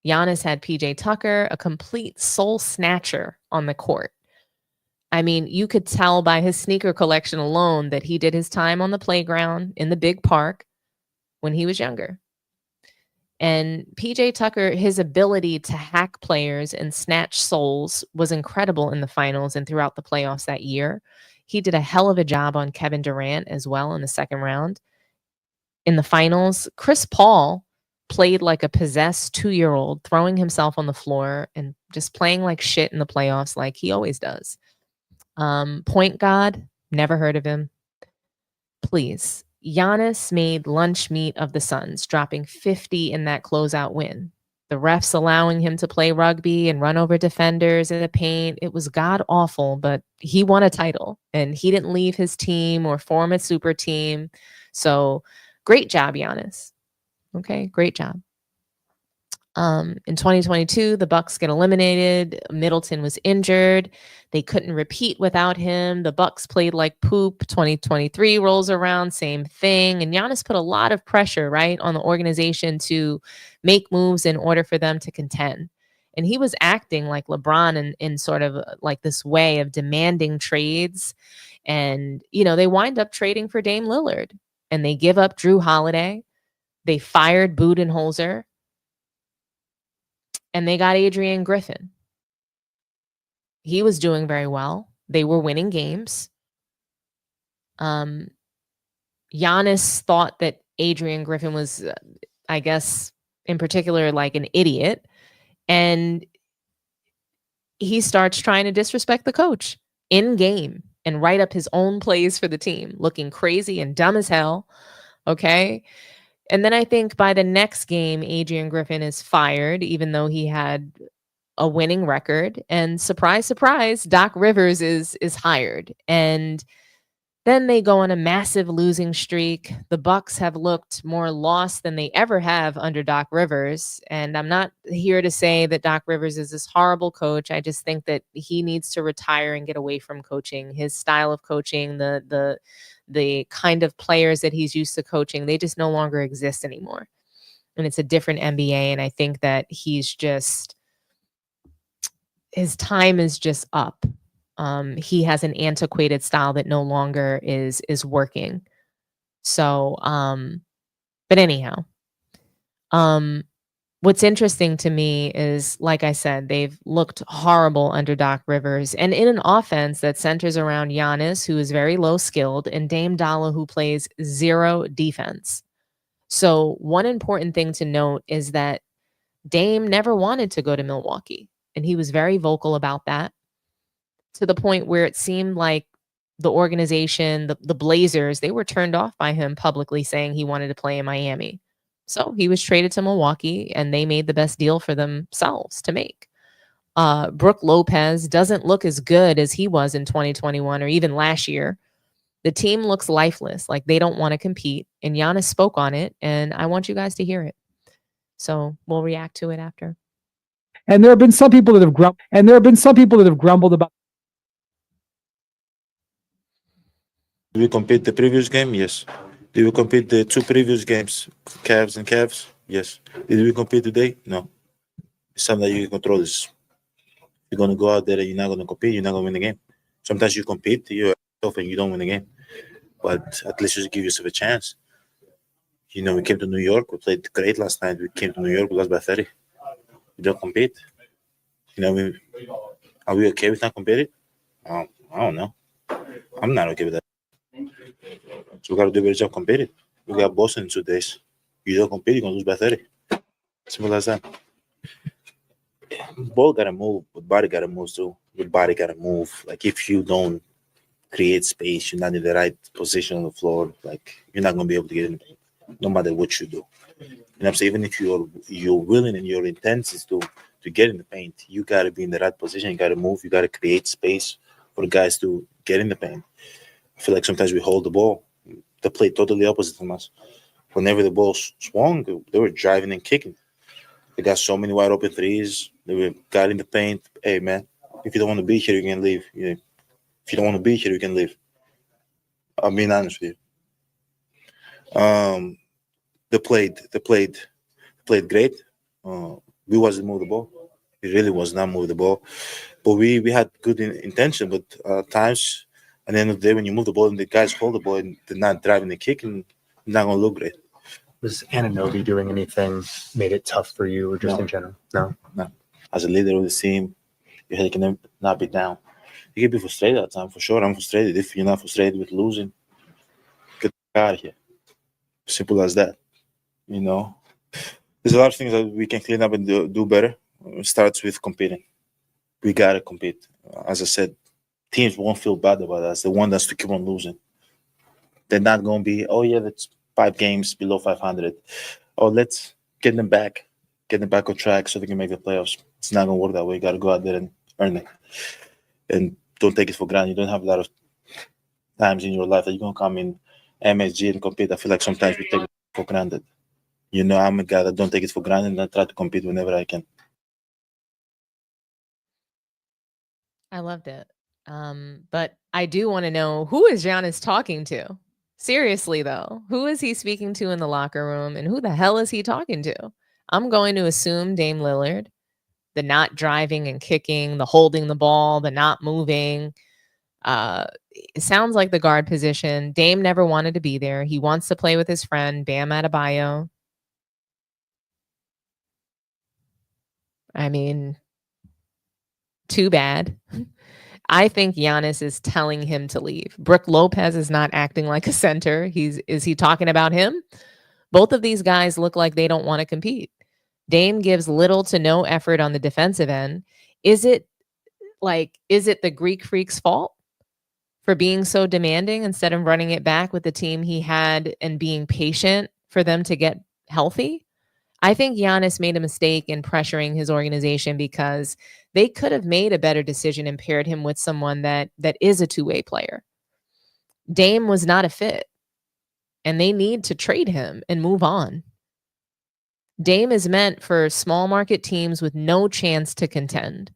Giannis had PJ Tucker, a complete soul snatcher on the court. I mean, you could tell by his sneaker collection alone that he did his time on the playground in the big park when he was younger. And PJ Tucker, his ability to hack players and snatch souls was incredible in the finals and throughout the playoffs that year. He did a hell of a job on Kevin Durant as well in the second round. In the finals, Chris Paul played like a possessed 2-year-old, throwing himself on the floor and just playing like shit in the playoffs like he always does. Point guard, never heard of him. Please. Giannis made lunch meat of the Suns, dropping 50 in that closeout win. The refs allowing him to play rugby and run over defenders in the paint. It was god awful, but he won a title and he didn't leave his team or form a super team. So great job, Giannis. Okay, great job. In 2022, the Bucks get eliminated. Middleton was injured. They couldn't repeat without him. The Bucks played like poop. 2023 rolls around, same thing. And Giannis put a lot of pressure, right, on the organization to make moves in order for them to contend. And he was acting like LeBron in sort of like this way of demanding trades. And, you know, they wind up trading for Dame Lillard. And they give up Drew Holiday. They fired Budenholzer. And they got Adrian Griffin. He was doing very well. They were winning games. Giannis thought that Adrian Griffin was, I guess, in particular, like an idiot. And he starts trying to disrespect the coach in game and write up his own plays for the team, looking crazy and dumb as hell. Okay. And then I think by the next game, Adrian Griffin is fired, even though he had a winning record. And surprise, surprise, Doc Rivers is hired. And then they go on a massive losing streak. The Bucks have looked more lost than they ever have under Doc Rivers. And I'm not here to say that Doc Rivers is this horrible coach. I just think that he needs to retire and get away from coaching. His style of coaching, the kind of players that he's used to coaching, they just no longer exist anymore. And it's a different NBA. And I think that his time is just up. He has an antiquated style that no longer is working. So, but anyhow, what's interesting to me is, like I said, they've looked horrible under Doc Rivers, and in an offense that centers around Giannis, who is very low skilled, and Dame Dollar, who plays zero defense. So one important thing to note is that Dame never wanted to go to Milwaukee, and he was very vocal about that, to the point where it seemed like the organization, the Blazers, they were turned off by him publicly saying he wanted to play in Miami. So he was traded to Milwaukee, and they made the best deal for themselves to make. Brook Lopez doesn't look as good as he was in 2021 or even last year. The team looks lifeless, like they don't want to compete. And Giannis spoke on it, and I want you guys to hear it. So we'll react to it after. And there have been some people that have grumbled about. Did we compete the previous game? Yes. Did we compete the 2 previous games, Cavs and Cavs? Yes. Did we compete today? No. It's something that you can control. This. You're gonna go out there and you're not gonna compete. You're not gonna win the game. Sometimes you compete, you're tough and you don't win the game. But at least just give yourself a chance. You know, we came to New York. We played great last night. We came to New York. We lost by 30. We don't compete. You know, are we okay with not competing? I don't know. I'm not okay with that. So we got to do a better job competing. We got Boston in 2 days. You don't compete, you're going to lose by 30. Simple as that. Ball got to move, but body got to move too. Your body got to move. Like, if you don't create space, you're not in the right position on the floor, like, you're not going to be able to get in the paint, no matter what you do. You know what I'm saying? Even if you're willing and your intent is to get in the paint, you got to be in the right position. You got to move. You got to create space for the guys to get in the paint. I feel like sometimes we hold the ball. They play totally opposite from us. Whenever the ball swung, they were driving and kicking. They got so many wide open threes. They got in the paint. Hey, man, if you don't want to be here, you can leave. If you don't want to be here, you can leave. I'm being honest with you. They played great. We wasn't move the ball. We really was not move the ball. But we had good intention. But at times, at the end of the day, when you move the ball and the guys hold the ball and they're not driving the kick, and it's not going to look great. Was Anunoby doing anything made it tough for you, or just in general? No. As a leader of the team, your head can not be down. You can be frustrated at times, for sure. I'm frustrated. If you're not frustrated with losing, get out of here. Simple as that. You know, there's a lot of things that we can clean up and do better. It starts with competing. We got to compete. As I said, teams won't feel bad about us. They want us to keep on losing. They're not going to be, oh, yeah, that's 5 games below 500. Oh, let's get them back on track so they can make the playoffs. It's not going to work that way. You got to go out there and earn it. And don't take it for granted. You don't have a lot of times in your life that you're going to come in MSG and compete. I feel like sometimes we take it for granted. You know, I'm a guy that don't take it for granted, and I try to compete whenever I can. I loved it. But I do want to know, who is Giannis talking to? Seriously, though, who is he speaking to in the locker room, and who the hell is he talking to? I'm going to assume Dame Lillard, the not driving and kicking, the holding the ball, the not moving. It sounds like the guard position. Dame never wanted to be there. He wants to play with his friend, Bam Adebayo. I mean, too bad. I think Giannis is telling him to leave. Brook Lopez is not acting like a center. Is he talking about him? Both of these guys look like they don't want to compete. Dame gives little to no effort on the defensive end. Is it the Greek Freak's fault for being so demanding instead of running it back with the team he had and being patient for them to get healthy? I think Giannis made a mistake in pressuring his organization, because they could have made a better decision and paired him with someone that is a two-way player. Dame was not a fit, and they need to trade him and move on. Dame is meant for small market teams with no chance to contend.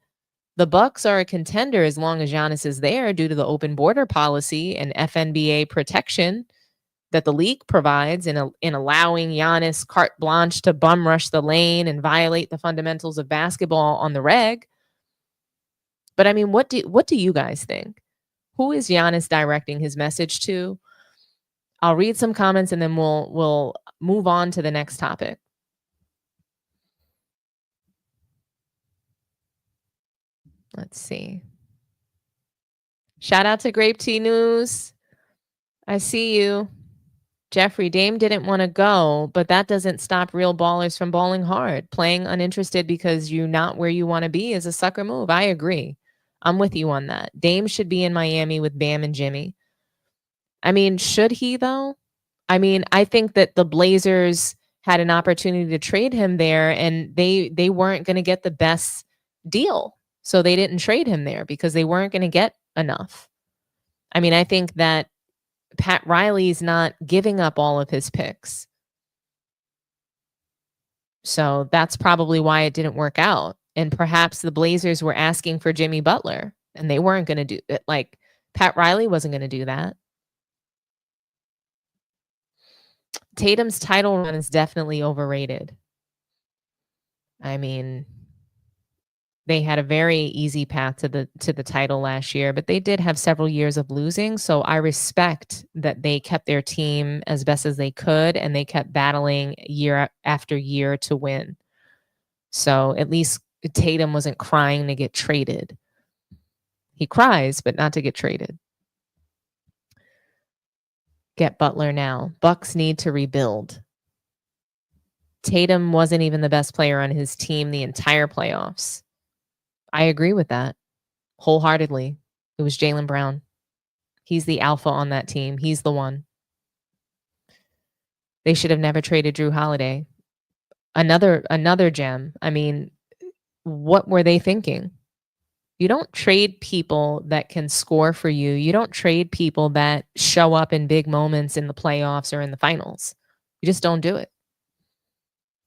The Bucks are a contender as long as Giannis is there, due to the open border policy and FNBA protection that the league provides in allowing Giannis carte blanche to bum rush the lane and violate the fundamentals of basketball on the reg. But I mean, what do you guys think? Who is Giannis directing his message to? I'll read some comments and then we'll move on to the next topic. Let's see. Shout out to Grape Tea News. I see you. Jeffrey, Dame didn't want to go, but that doesn't stop real ballers from balling hard. Playing uninterested because you're not where you want to be is a sucker move. I agree. I'm with you on that. Dame should be in Miami with Bam and Jimmy. I mean, should he though? I mean, I think that the Blazers had an opportunity to trade him there, and they weren't going to get the best deal. So they didn't trade him there because they weren't going to get enough. I mean, I think that Pat Riley's not giving up all of his picks. So that's probably why it didn't work out. And perhaps the Blazers were asking for Jimmy Butler, and they weren't going to do it. Like, Pat Riley wasn't going to do that. Tatum's title run is definitely overrated. I mean, they had a very easy path to the title last year, but they did have several years of losing. So I respect that they kept their team as best as they could, and they kept battling year after year to win. So at least Tatum wasn't crying to get traded. He cries, but not to get traded. Get Butler now. Bucks need to rebuild. Tatum wasn't even the best player on his team the entire playoffs. I agree with that wholeheartedly. It was Jaylen Brown. He's the alpha on that team. He's the one. They should have never traded Drew Holiday. Another gem. I mean, what were they thinking? You don't trade people that can score for you. You don't trade people that show up in big moments in the playoffs or in the finals. You just don't do it.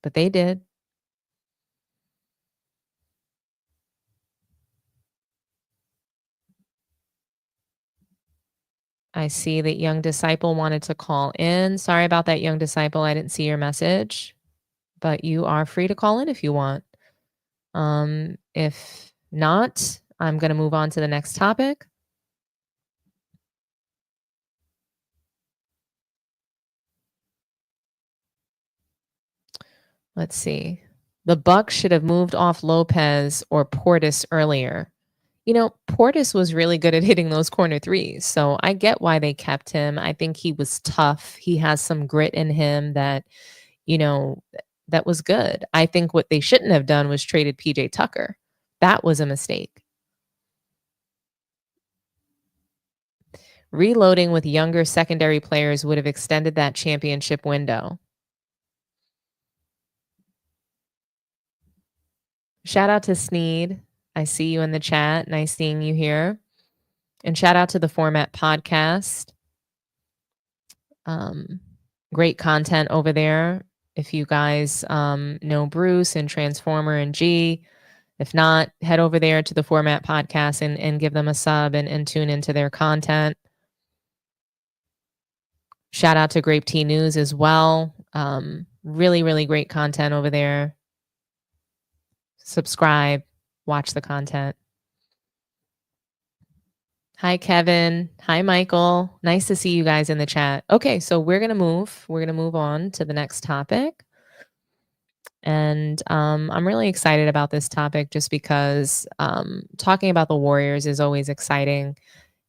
But they did. I see that Young Disciple wanted to call in. Sorry about that, Young Disciple. I didn't see your message, but you are free to call in if you want. If not, I'm going to move on to the next topic. Let's see. The Bucks should have moved off Lopez or Portis earlier. You know, Portis was really good at hitting those corner threes, so I get why they kept him. I think he was tough. He has some grit in him that, you know, that was good. I think what they shouldn't have done was traded PJ Tucker. That was a mistake. Reloading with younger secondary players would have extended that championship window. Shout out to Sneed. I see you in the chat. Nice seeing you here. And shout out to the Format Podcast. Great content over there. If you guys know Bruce and Transformer and G, if not, head over there to the Format Podcast and give them a sub and tune into their content. Shout out to Grape Tea News as well. Really, really great content over there. Subscribe, watch the content. Hi, Kevin. Hi, Michael. Nice to see you guys in the chat. Okay, so we're going to move on to the next topic. And I'm really excited about this topic just because talking about the Warriors is always exciting.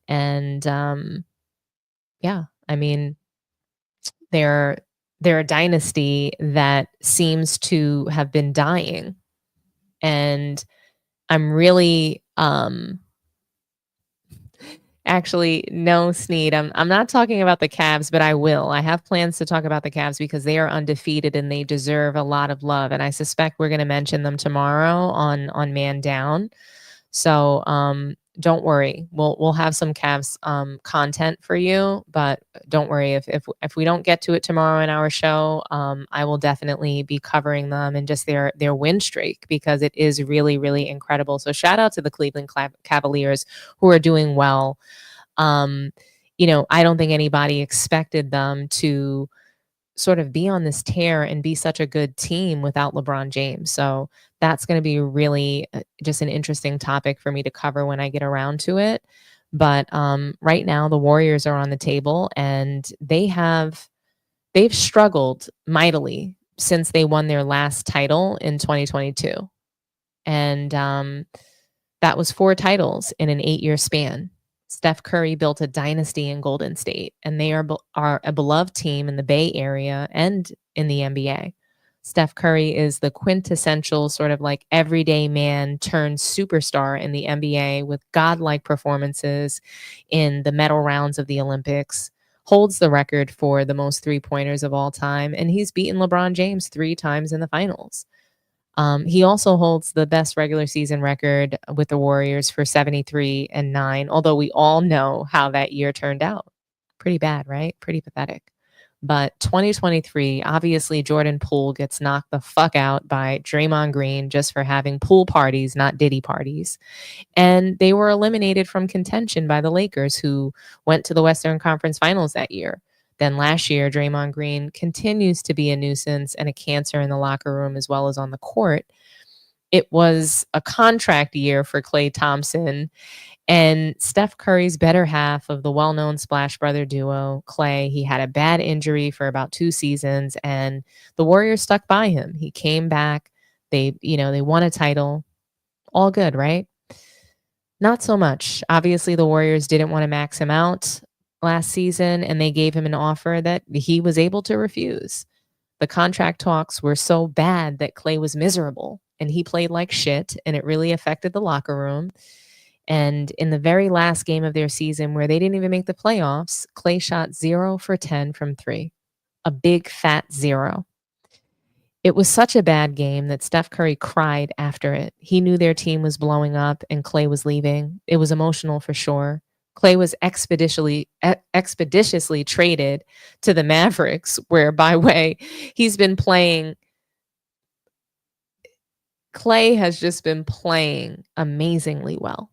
And yeah, I mean, they're a dynasty that seems to have been dying. And I'm really actually, no, Sneed. I'm not talking about the Cavs, but I will. I have plans to talk about the Cavs because they are undefeated and they deserve a lot of love. And I suspect we're going to mention them tomorrow on Man Down. So don't worry. We'll have some Cavs content for you, but don't worry. If we don't get to it tomorrow in our show, I will definitely be covering them and just their win streak because it is really, really incredible. So shout out to the Cleveland Cavaliers who are doing well. You know, I don't think anybody expected them to sort of be on this tear and be such a good team without LeBron James. So that's going to be really just an interesting topic for me to cover when I get around to it. But right now the Warriors are on the table and they've struggled mightily since they won their last title in 2022. And that was 4 titles in an 8-year span. Steph Curry built a dynasty in Golden State, and they are a beloved team in the Bay Area and in the NBA. Steph Curry is the quintessential sort of like everyday man turned superstar in the NBA with godlike performances in the medal rounds of the Olympics, holds the record for the most three-pointers of all time, and he's beaten LeBron James 3 times in the finals. He also holds the best regular season record with the Warriors for 73-9, although we all know how that year turned out. Pretty bad, right? Pretty pathetic. But 2023, obviously Jordan Poole gets knocked the fuck out by Draymond Green just for having pool parties, not Diddy parties. And they were eliminated from contention by the Lakers, who went to the Western Conference Finals that year. Then last year, Draymond Green continues to be a nuisance and a cancer in the locker room as well as on the court. It was a contract year for Klay Thompson, and Steph Curry's better half of the well-known Splash Brother duo, Klay. He had a bad injury for about 2 seasons, and the Warriors stuck by him. He came back. They won a title. All good, right? Not so much. Obviously, the Warriors didn't want to max him out last season, and they gave him an offer that he was able to refuse. The contract talks were so bad that Klay was miserable, and he played like shit, and it really affected the locker room. And in the very last game of their season, where they didn't even make the playoffs, Klay shot 0 for 10 from 3. A big fat 0. It was such a bad game that Steph Curry cried after it. He knew their team was blowing up and Klay was leaving. It was emotional for sure. Klay was expeditiously traded to the Mavericks, where, by way, he's been playing. Klay has just been playing amazingly well.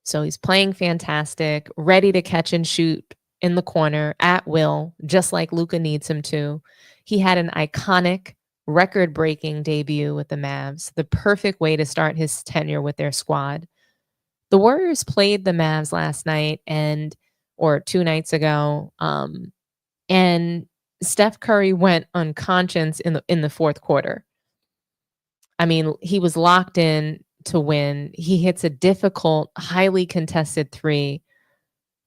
So he's playing fantastic, ready to catch and shoot in the corner at will, just like Luka needs him to. He had an iconic, record-breaking debut with the Mavs, the perfect way to start his tenure with their squad. The Warriors played the Mavs last night or 2 nights ago, and Steph Curry went unconscious in the fourth quarter. I mean, he was locked in to win. He hits a difficult, highly contested 3,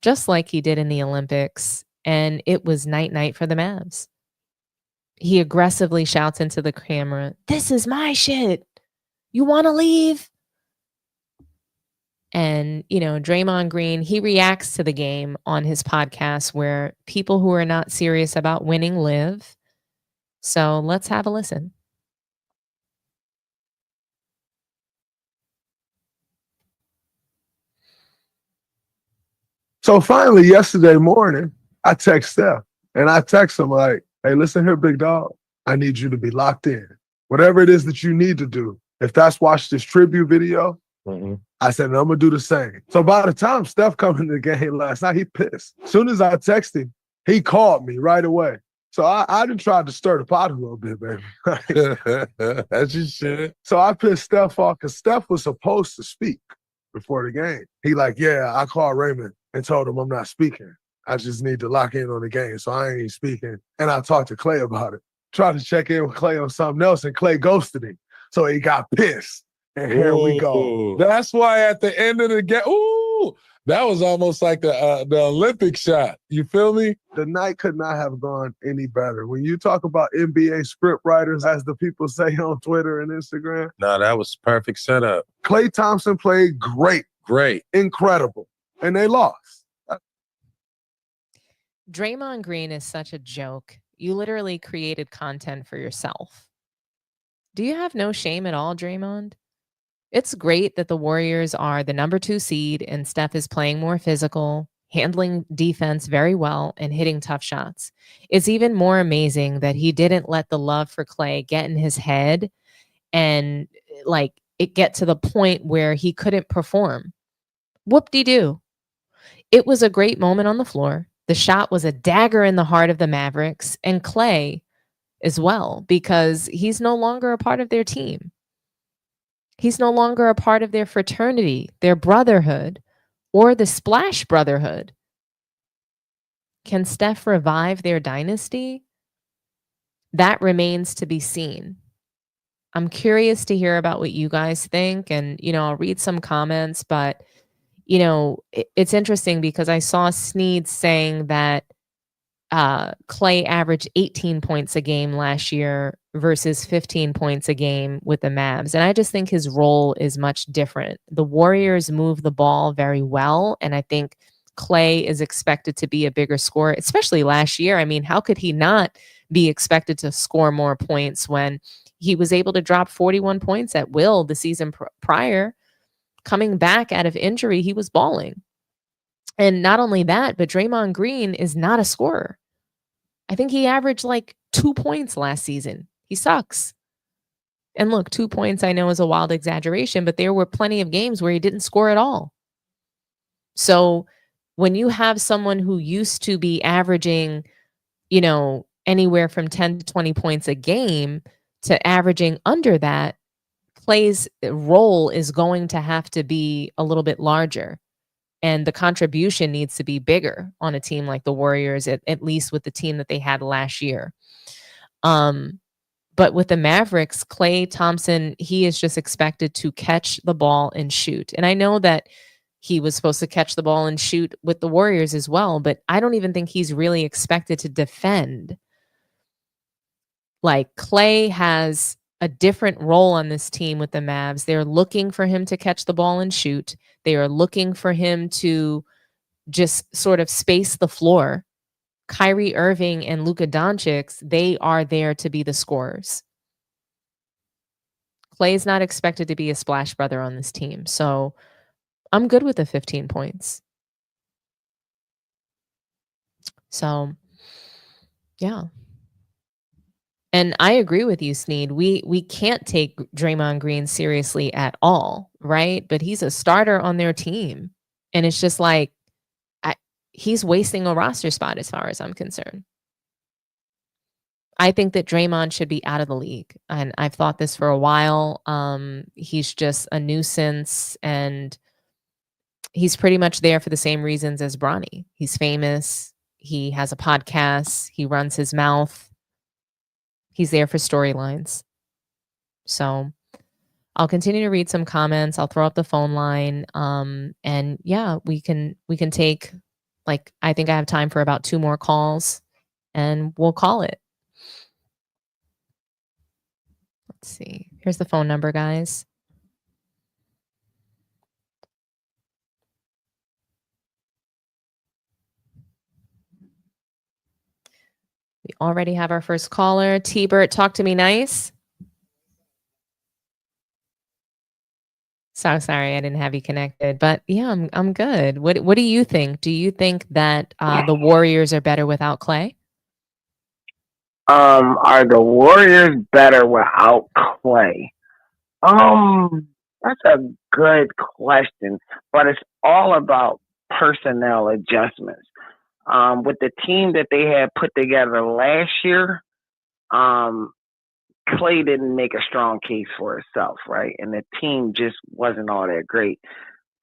just like he did in the Olympics, and it was night-night for the Mavs. He aggressively shouts into the camera, "This is my shit. You want to leave?" And, Draymond Green, he reacts to the game on his podcast where people who are not serious about winning live. So let's have a listen. So finally, yesterday morning, I text Steph and I text him like, "Hey, listen here, big dog. I need you to be locked in. Whatever it is that you need to do. If that's watch this tribute video," I said, "I'm going to do the same." So by the time Steph come in the game last night, he pissed. As soon as I texted him, he called me right away. So I done tried to stir the pot a little bit, baby. That's your shit. So I pissed Steph off because Steph was supposed to speak before the game. He like, "Yeah, I called Raymond and told him I'm not speaking. I just need to lock in on the game, so I ain't speaking." And I talked to Klay about it. Tried to check in with Klay on something else, and Klay ghosted him. So he got pissed. And here we go. That's why at the end of the game, that was almost like the Olympic shot. You feel me? The night could not have gone any better. When you talk about NBA script writers, as the people say on Twitter and Instagram. No, that was perfect setup. Klay Thompson played great. Great. Incredible. And they lost. Draymond Green is such a joke. You literally created content for yourself. Do you have no shame at all, Draymond? It's great that the Warriors are the number 2 seed and Steph is playing more physical, handling defense very well, and hitting tough shots. It's even more amazing that he didn't let the love for Klay get in his head and it get to the point where he couldn't perform. Whoop-de-doo. It was a great moment on the floor. The shot was a dagger in the heart of the Mavericks and Klay as well, because he's no longer a part of their team. He's no longer a part of their fraternity, their brotherhood, or the Splash Brotherhood. Can Steph revive their dynasty? That remains to be seen. I'm curious to hear about what you guys think, and I'll read some comments, but it's interesting because I saw Sneed saying that Klay averaged 18 points a game last year versus 15 points a game with the Mavs. And I just think his role is much different. The Warriors move the ball very well. And I think Klay is expected to be a bigger scorer, especially last year. I mean, how could he not be expected to score more points when he was able to drop 41 points at will the season prior? Coming back out of injury, he was balling. And not only that, but Draymond Green is not a scorer. I think he averaged like 2 points last season. He sucks. And look, 2 points I know is a wild exaggeration, but there were plenty of games where he didn't score at all. So when you have someone who used to be averaging, anywhere from 10 to 20 points a game to averaging under that, Klay's role is going to have to be a little bit larger. And the contribution needs to be bigger on a team like the Warriors, at least with the team that they had last year. But with the Mavericks, Klay Thompson, he is just expected to catch the ball and shoot. And I know that he was supposed to catch the ball and shoot with the Warriors as well, but I don't even think he's really expected to defend. Like, Klay has a different role on this team with the Mavs. They're looking for him to catch the ball and shoot. They are looking for him to just sort of space the floor. Kyrie Irving and Luka Doncic, they are there to be the scorers. Klay is not expected to be a splash brother on this team. So I'm good with the 15 points. So, yeah. And I agree with you, Sneed. We can't take Draymond Green seriously at all, right? But he's a starter on their team. And it's just like, he's wasting a roster spot as far as I'm concerned. I think that Draymond should be out of the league. And I've thought this for a while. He's just a nuisance. And he's pretty much there for the same reasons as Bronny. He's famous. He has a podcast. He runs his mouth. He's there for storylines. So I'll continue to read some comments. I'll throw up the phone line. And yeah, we can take, like, I think I have time for about 2 more calls and we'll call it. Let's see. Here's the phone number, guys. We already have our first caller. T-Bert, talk to me nice. So sorry I didn't have you connected, but yeah, I'm good. What do you think? Do you think that the Warriors are better without Klay? Are the Warriors better without Klay? That's a good question, but it's all about personnel adjustments. With the team that they had put together last year, Klay didn't make a strong case for itself, right? And the team just wasn't all that great.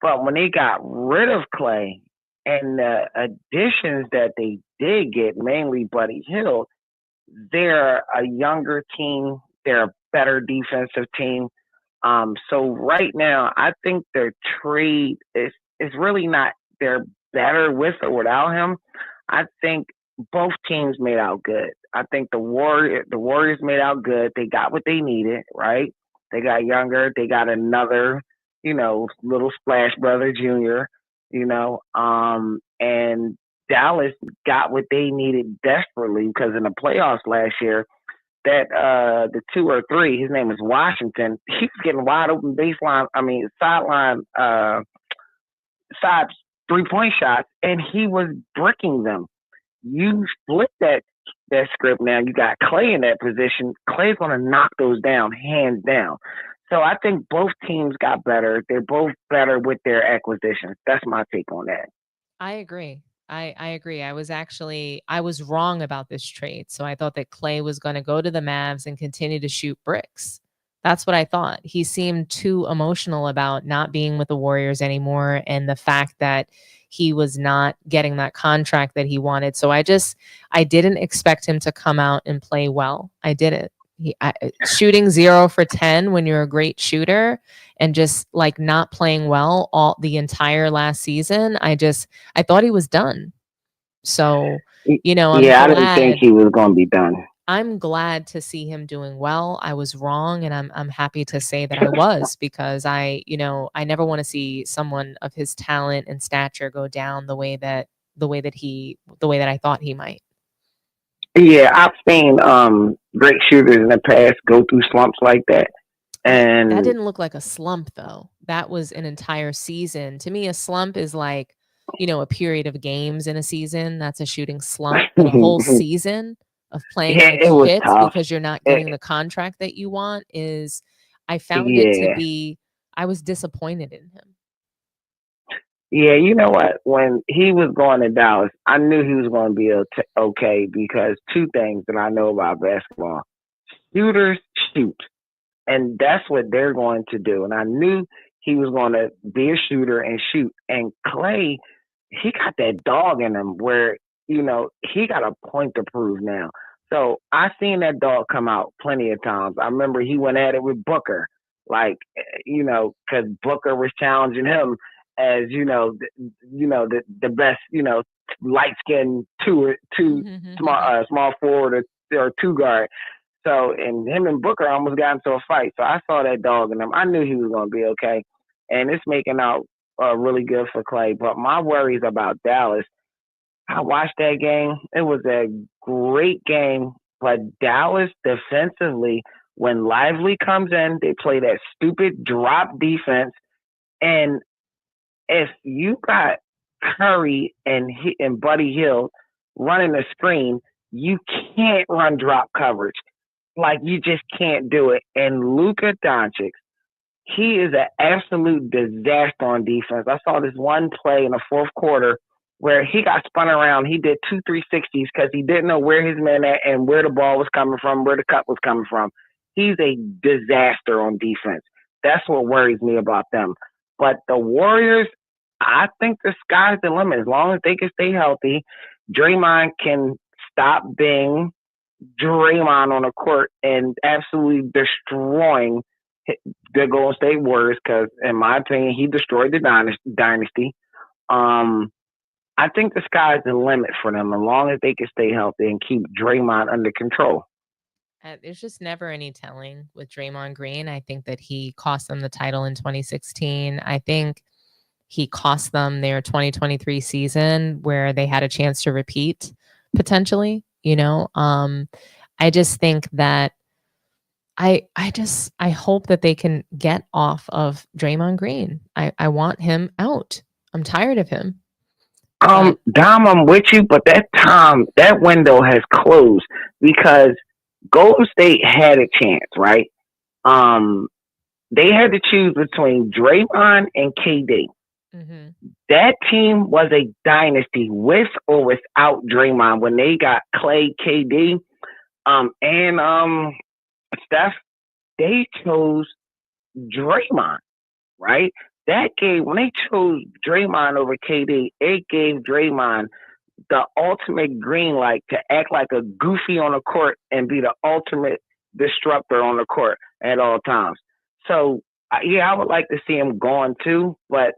But when they got rid of Klay and the additions that they did get, mainly Buddy Hield, they're a younger team. They're a better defensive team. So right now, I think their trade is really not, they're better with or without him. I think both teams made out good. I think the Warriors made out good. They got what they needed, right? They got younger. They got another, little splash brother, junior, and Dallas got what they needed desperately because in the playoffs last year, that the 2 or 3, his name is Washington. He was getting wide open sideline, side 3-point shots, and he was bricking them. You flip that script now. You got Klay in that position. Klay's going to knock those down, hands down. So I think both teams got better. They're both better with their acquisitions. That's my take on that. I agree. I agree. I was wrong about this trade. So I thought that Klay was going to go to the Mavs and continue to shoot bricks. That's what I thought. He seemed too emotional about not being with the Warriors anymore and the fact that he was not getting that contract that he wanted. So I didn't expect him to come out and play well. I didn't. Shooting 0 for 10 when you're a great shooter and just like not playing well all the entire last season. I thought he was done. So, you know, I didn't think he was going to be done. I'm glad to see him doing well. I was wrong, and I'm happy to say that I was, because I never want to see someone of his talent and stature go down the way that I thought he might. Yeah, I've seen great shooters in the past go through slumps like that. And that didn't look like a slump, though. That was an entire season. To me, a slump is like, a period of games in a season. That's a shooting slump. But a whole season of playing like shit because you're not getting the contract that you want I found it to be, I was disappointed in him. Yeah, you know what? When he was going to Dallas, I knew he was going to be okay, because two things that I know about basketball. Shooters shoot, and that's what they're going to do. And I knew he was going to be a shooter and shoot. And Klay, he got that dog in him where, he got a point to prove now. So I seen that dog come out plenty of times. I remember he went at it with Booker, because Booker was challenging him as the best light skinned small forward or two guard. So and him and Booker almost got into a fight. So I saw that dog in him. I knew he was going to be okay, and it's making out really good for Klay. But my worries about Dallas. I watched that game. It was a great game, but Dallas defensively, when Lively comes in, they play that stupid drop defense, and if you got Curry and Buddy Hield running the screen, you can't run drop coverage. Like, you just can't do it. And Luka Doncic, he is an absolute disaster on defense. I saw this one play in the fourth quarter where he got spun around. He did 2 360s because he didn't know where his man at and where the ball was coming from, where the cut was coming from. He's a disaster on defense. That's what worries me about them. But the Warriors, I think the sky's the limit. As long as they can stay healthy, Draymond can stop being Draymond on the court and absolutely destroying the Golden State Warriors, because, in my opinion, he destroyed the dynasty. I think the sky's the limit for them as long as they can stay healthy and keep Draymond under control. There's just never any telling with Draymond Green. I think that he cost them the title in 2016. I think he cost them their 2023 season where they had a chance to repeat potentially, I just think that I hope that they can get off of Draymond Green. I want him out. I'm tired of him. Dom, I'm with you, but that window has closed because Golden State had a chance, right? They had to choose between Draymond and KD. Mm-hmm. That team was a dynasty with or without Draymond. When they got Klay, KD, and Steph, they chose Draymond, right? That game, when they chose Draymond over KD, it gave Draymond the ultimate green light to act like a goofy on the court and be the ultimate disruptor on the court at all times. So, I would like to see him gone too, but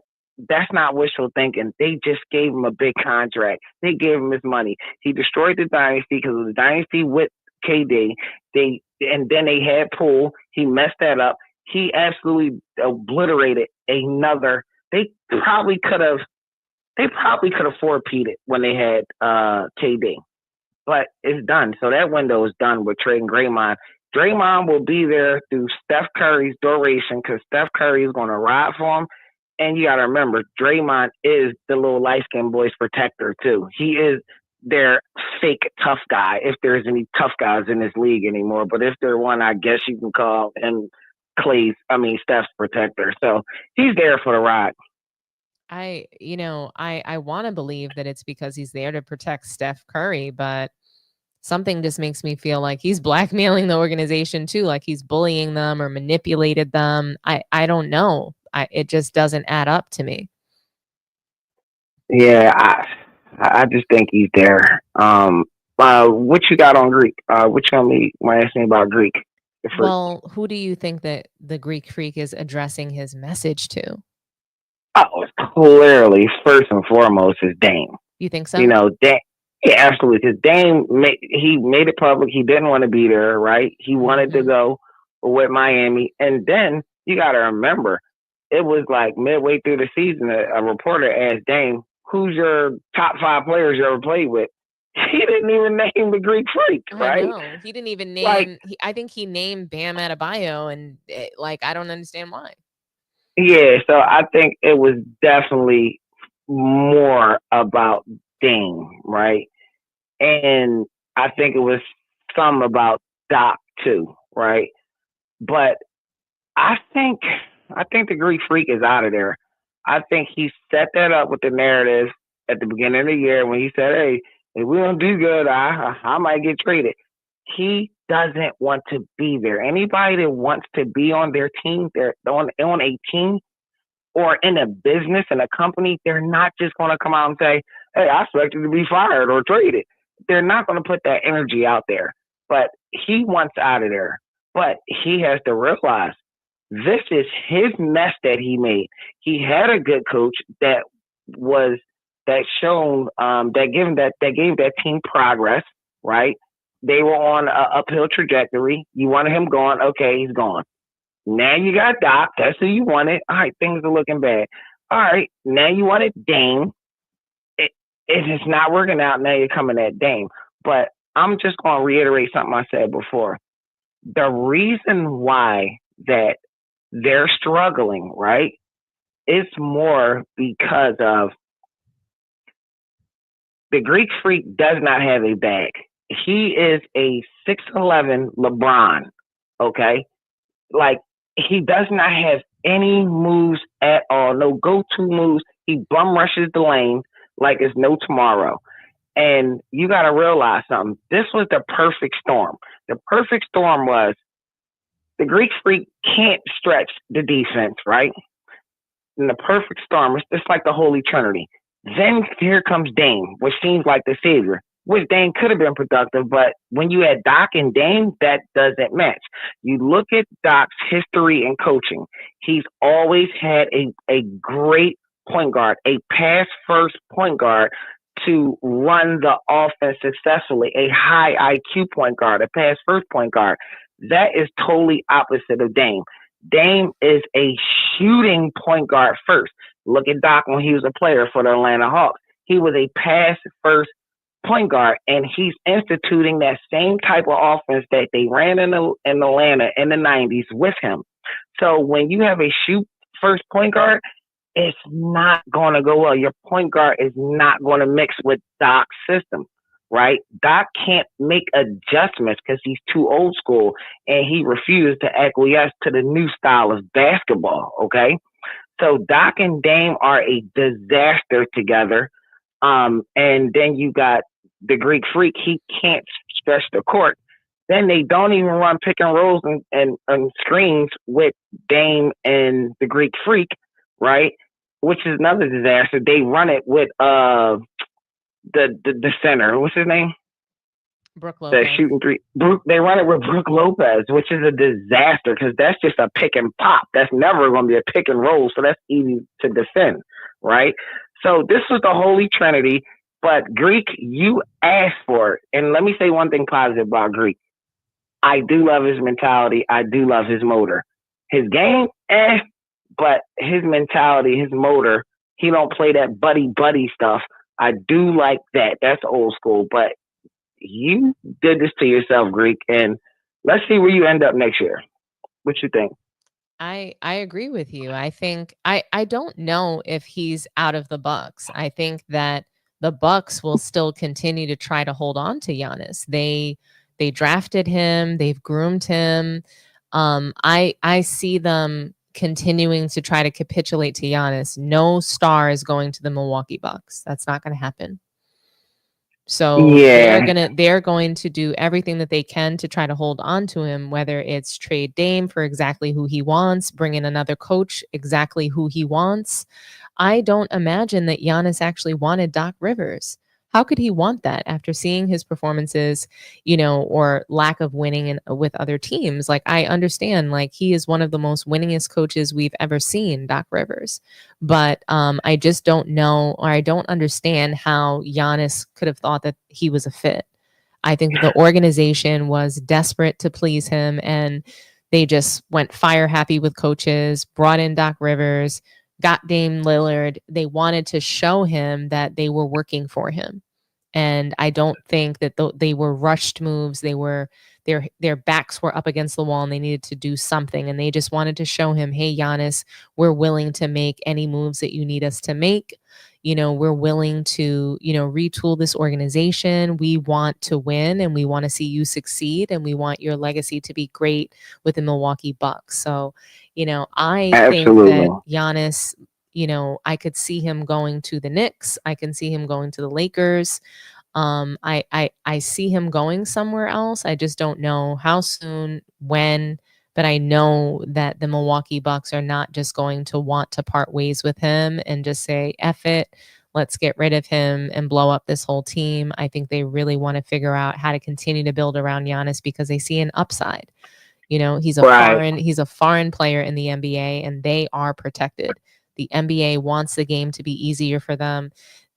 that's not wishful thinking. They just gave him a big contract. They gave him his money. He destroyed the dynasty because it was a dynasty with KD. And then they had Poole. He messed that up. He absolutely obliterated another. They probably could have four-peated when they had KD. But it's done. So that window is done with trading Draymond. Draymond will be there through Steph Curry's duration because Steph Curry is going to ride for him. And you got to remember, Draymond is the little light-skinned boy's protector, too. He is their fake tough guy, if there's any tough guys in this league anymore. But if there's one, I guess you can call him Steph's protector. So he's there for the ride. I want to believe that it's because he's there to protect Steph Curry, but something just makes me feel like he's blackmailing the organization too, like he's bullying them or manipulated them. I don't know. It just doesn't add up to me. Yeah, I just think he's there. What you got on Greek? What you want to ask me about Greek? Well, who do you think that the Greek Freak is addressing his message to? Oh, it's clearly first and foremost is Dame. You think so? You know, Dame. Yeah, absolutely. Because Dame he made it public. He didn't want to be there, right? He wanted to go with Miami, and then you got to remember, it was like midway through the season, a reporter asked Dame, "Who's your top 5 players you ever played with?" He didn't even name the Greek Freak, right? I know. He didn't even name. I think he named Bam Adebayo, and I don't understand why. Yeah, so I think it was definitely more about Dame, right? And I think it was some about Doc too, right? But I think the Greek Freak is out of there. I think he set that up with the narrative at the beginning of the year when he said, "Hey, if we don't do good, I might get traded." He doesn't want to be there. Anybody that wants to be on their team, they're on a team or in a business, in a company, they're not just going to come out and say, "Hey, I expected to be fired or traded." They're not going to put that energy out there. But he wants out of there. But he has to realize this is his mess that he made. He had a good coach that gave that team progress, right? They were on an uphill trajectory. You wanted him gone. Okay, he's gone. Now you got Doc. That's who you wanted. All right, things are looking bad. All right, now you wanted Dame. It's not working out. Now you're coming at Dame. But I'm just going to reiterate something I said before. The reason why that they're struggling, right, it's more because of the Greek Freak does not have a bag. He is a 6'11" LeBron, okay? Like, he does not have any moves at all, no go-to moves. He bum rushes the lane like it's no tomorrow. And you got to realize something. This was the perfect storm. The perfect storm was the Greek Freak can't stretch the defense, right? And the perfect storm is just like the Holy Trinity. Then here comes Dame, which seems like the savior, which Dame could have been productive, but when you had Doc and Dame, that doesn't match. You look at Doc's history in coaching. He's always had a great point guard, a pass-first point guard to run the offense successfully, a high IQ point guard, a pass-first point guard. That is totally opposite of Dame. Dame is a shooting point guard first. Look at Doc when he was a player for the Atlanta Hawks. He was a pass-first point guard, and he's instituting that same type of offense that they ran in Atlanta in the 90s with him. So when you have a shoot-first point guard, it's not going to go well. Your point guard is not going to mix with Doc's system, right? Doc can't make adjustments because he's too old school, and he refused to acquiesce to the new style of basketball, okay? So Doc and Dame are a disaster together. And then you got the Greek Freak. He can't stretch the court. Then they don't even run pick and rolls and screens with Dame and the Greek Freak, right? Which is another disaster. They run it with the center. What's his name? Brook Lopez. The shooting three. They run it with Brook Lopez, which is a disaster because that's just a pick and pop. That's never going to be a pick and roll, so that's easy to defend, right? So this was the Holy Trinity, but Greek, you asked for it. And let me say one thing positive about Greek. I do love his mentality. I do love his motor. His game, but his mentality, his motor, he don't play that buddy stuff. I do like that. That's old school, but you did this to yourself, Greek, and let's see where you end up next year. What you think? I agree with you. I think I don't know if he's out of the Bucks. I think that the Bucks will still continue to try to hold on to Giannis. They drafted him, they've groomed him. I see them continuing to try to capitulate to Giannis. No star is going to the Milwaukee Bucks. That's not going to happen. So they're going to do everything that they can to try to hold on to him, whether it's trade Dame for exactly who he wants, bring in another coach exactly who he wants. I don't imagine that Giannis actually wanted Doc Rivers. How could he want that after seeing his performances, or lack of winning with other teams? Like, I understand, like, he is one of the most winningest coaches we've ever seen, Doc Rivers. But I just don't know, or I don't understand how Giannis could have thought that he was a fit. I think the organization was desperate to please him, and they just went fire happy with coaches, brought in Doc Rivers, got Dame Lillard. They wanted to show him that they were working for him. And I don't think that they were rushed moves. They were their backs were up against the wall and they needed to do something. And they just wanted to show him, hey, Giannis, we're willing to make any moves that you need us to make. We're willing to, retool this organization. We want to win and we want to see you succeed and we want your legacy to be great with the Milwaukee Bucks. So, I think that Giannis, I could see him going to the Knicks. I can see him going to the Lakers. I see him going somewhere else. I just don't know how soon, when, but I know that the Milwaukee Bucks are not just going to want to part ways with him and just say, F it, let's get rid of him and blow up this whole team. I think they really want to figure out how to continue to build around Giannis because they see an upside. He's a foreign player in the NBA and they are protected. The NBA wants the game to be easier for them.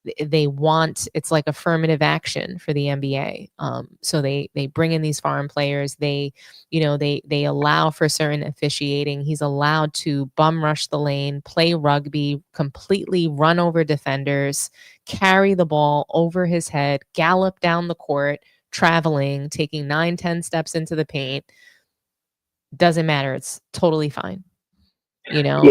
It's like affirmative action for the NBA. So they bring in these foreign players. They allow for certain officiating. He's allowed to bum rush the lane, play rugby, completely run over defenders, carry the ball over his head, gallop down the court, traveling, taking 9-10 steps into the paint. Doesn't matter. It's totally fine. Yeah,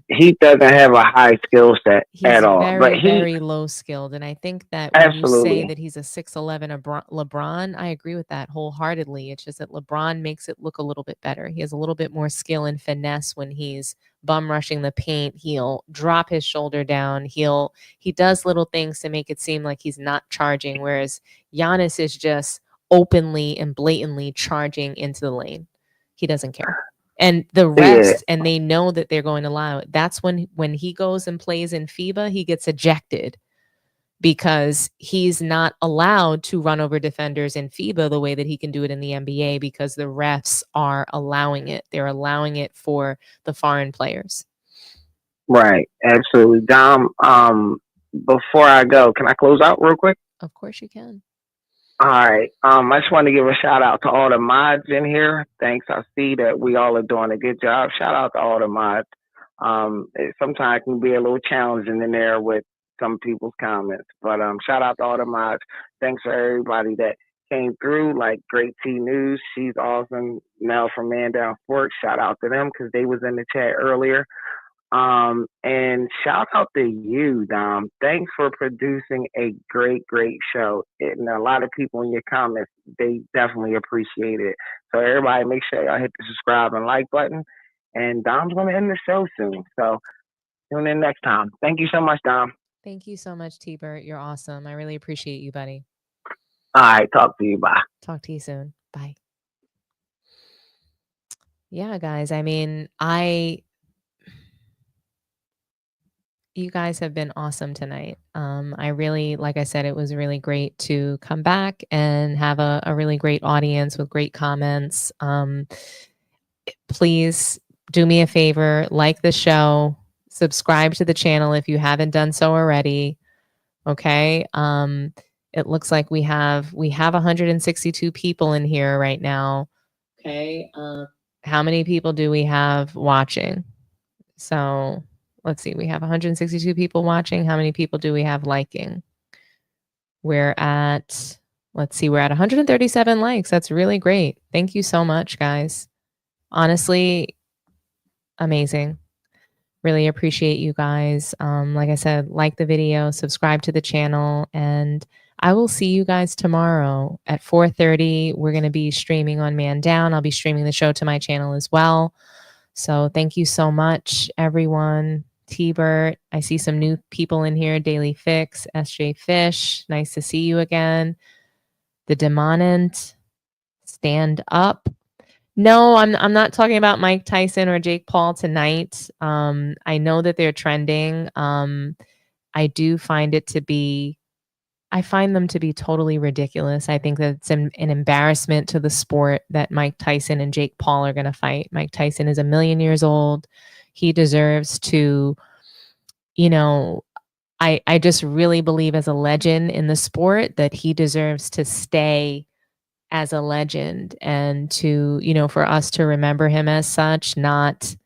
he doesn't have a high skill set at all. But he's very low skilled. And I think that when you say that he's a 6'11" LeBron, I agree with that wholeheartedly. It's just that LeBron makes it look a little bit better. He has a little bit more skill and finesse when he's bum rushing the paint. He'll drop his shoulder down. He does little things to make it seem like he's not charging, whereas Giannis is just openly and blatantly charging into the lane. He doesn't care. And the rest, and they know that they're going to allow it. That's when he goes and plays in FIBA, he gets ejected because he's not allowed to run over defenders in FIBA the way that he can do it in the NBA because the refs are allowing it. They're allowing it for the foreign players. Right. Absolutely. Dom, before I go, can I close out real quick? Of course you can. All right. I just want to give a shout out to all the mods in here. Thanks. I see that we all are doing a good job. Shout out to all the mods. Sometimes it can be a little challenging in there with some people's comments, but shout out to all the mods. Thanks for everybody that came through. Like Great T News, she's awesome. Mel from Man Down Fort, shout out to them because they was in the chat earlier. And shout out to you, Dom. Thanks for producing a great show. And a lot of people in your comments, they definitely appreciate it. So everybody make sure y'all hit the subscribe and like button. And Dom's going to end the show soon. So tune in next time. Thank you so much, Dom. Thank you so much, T-Bert. You're awesome. I really appreciate you, buddy. All right. Talk to you. Bye. Talk to you soon. Bye. Yeah, guys. I mean, you guys have been awesome tonight. I really, like I said, it was really great to come back and have a really great audience with great comments. Please do me a favor, like the show, subscribe to the channel if you haven't done so already. Okay. It looks like we have 162 people in here right now. Okay. How many people do we have watching? So let's see, we have 162 people watching. How many people do we have liking? We're at 137 likes. That's really great. Thank you so much, guys. Honestly, amazing. Really appreciate you guys. Like I said, like the video, subscribe to the channel, and I will see you guys tomorrow at 4:30. We're going to be streaming on Man Down. I'll be streaming the show to my channel as well. So thank you so much, everyone. T-Bert, I see some new people in here. Daily Fix, SJ Fish, nice to see you again. The Demonant, stand up. No, I'm not talking about Mike Tyson or Jake Paul tonight. I know that they're trending. I do find it to be I find them to be totally ridiculous. I think that it's an embarrassment to the sport that Mike Tyson and Jake Paul are going to fight. Mike Tyson is 1,000,000 years old. He deserves to, you know, I just really believe as a legend in the sport that he deserves to stay as a legend and to, you know, for us to remember him as such, not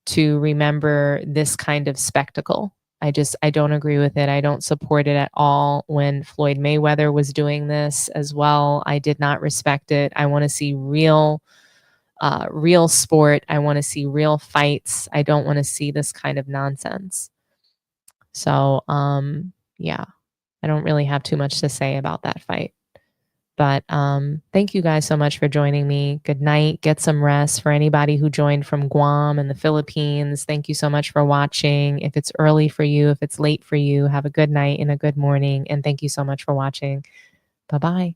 to remember this kind of spectacle. I don't agree with it. I don't support it at all. When Floyd Mayweather was doing this as well, I did not respect it. I want to see real sport. I want to see real fights. I don't want to see this kind of nonsense. So, yeah, I don't really have too much to say about that fight. But thank you guys so much for joining me. Good night. Get some rest. For anybody who joined from Guam and the Philippines, thank you so much for watching. If it's early for you, if it's late for you, have a good night and a good morning. And thank you so much for watching. Bye-bye.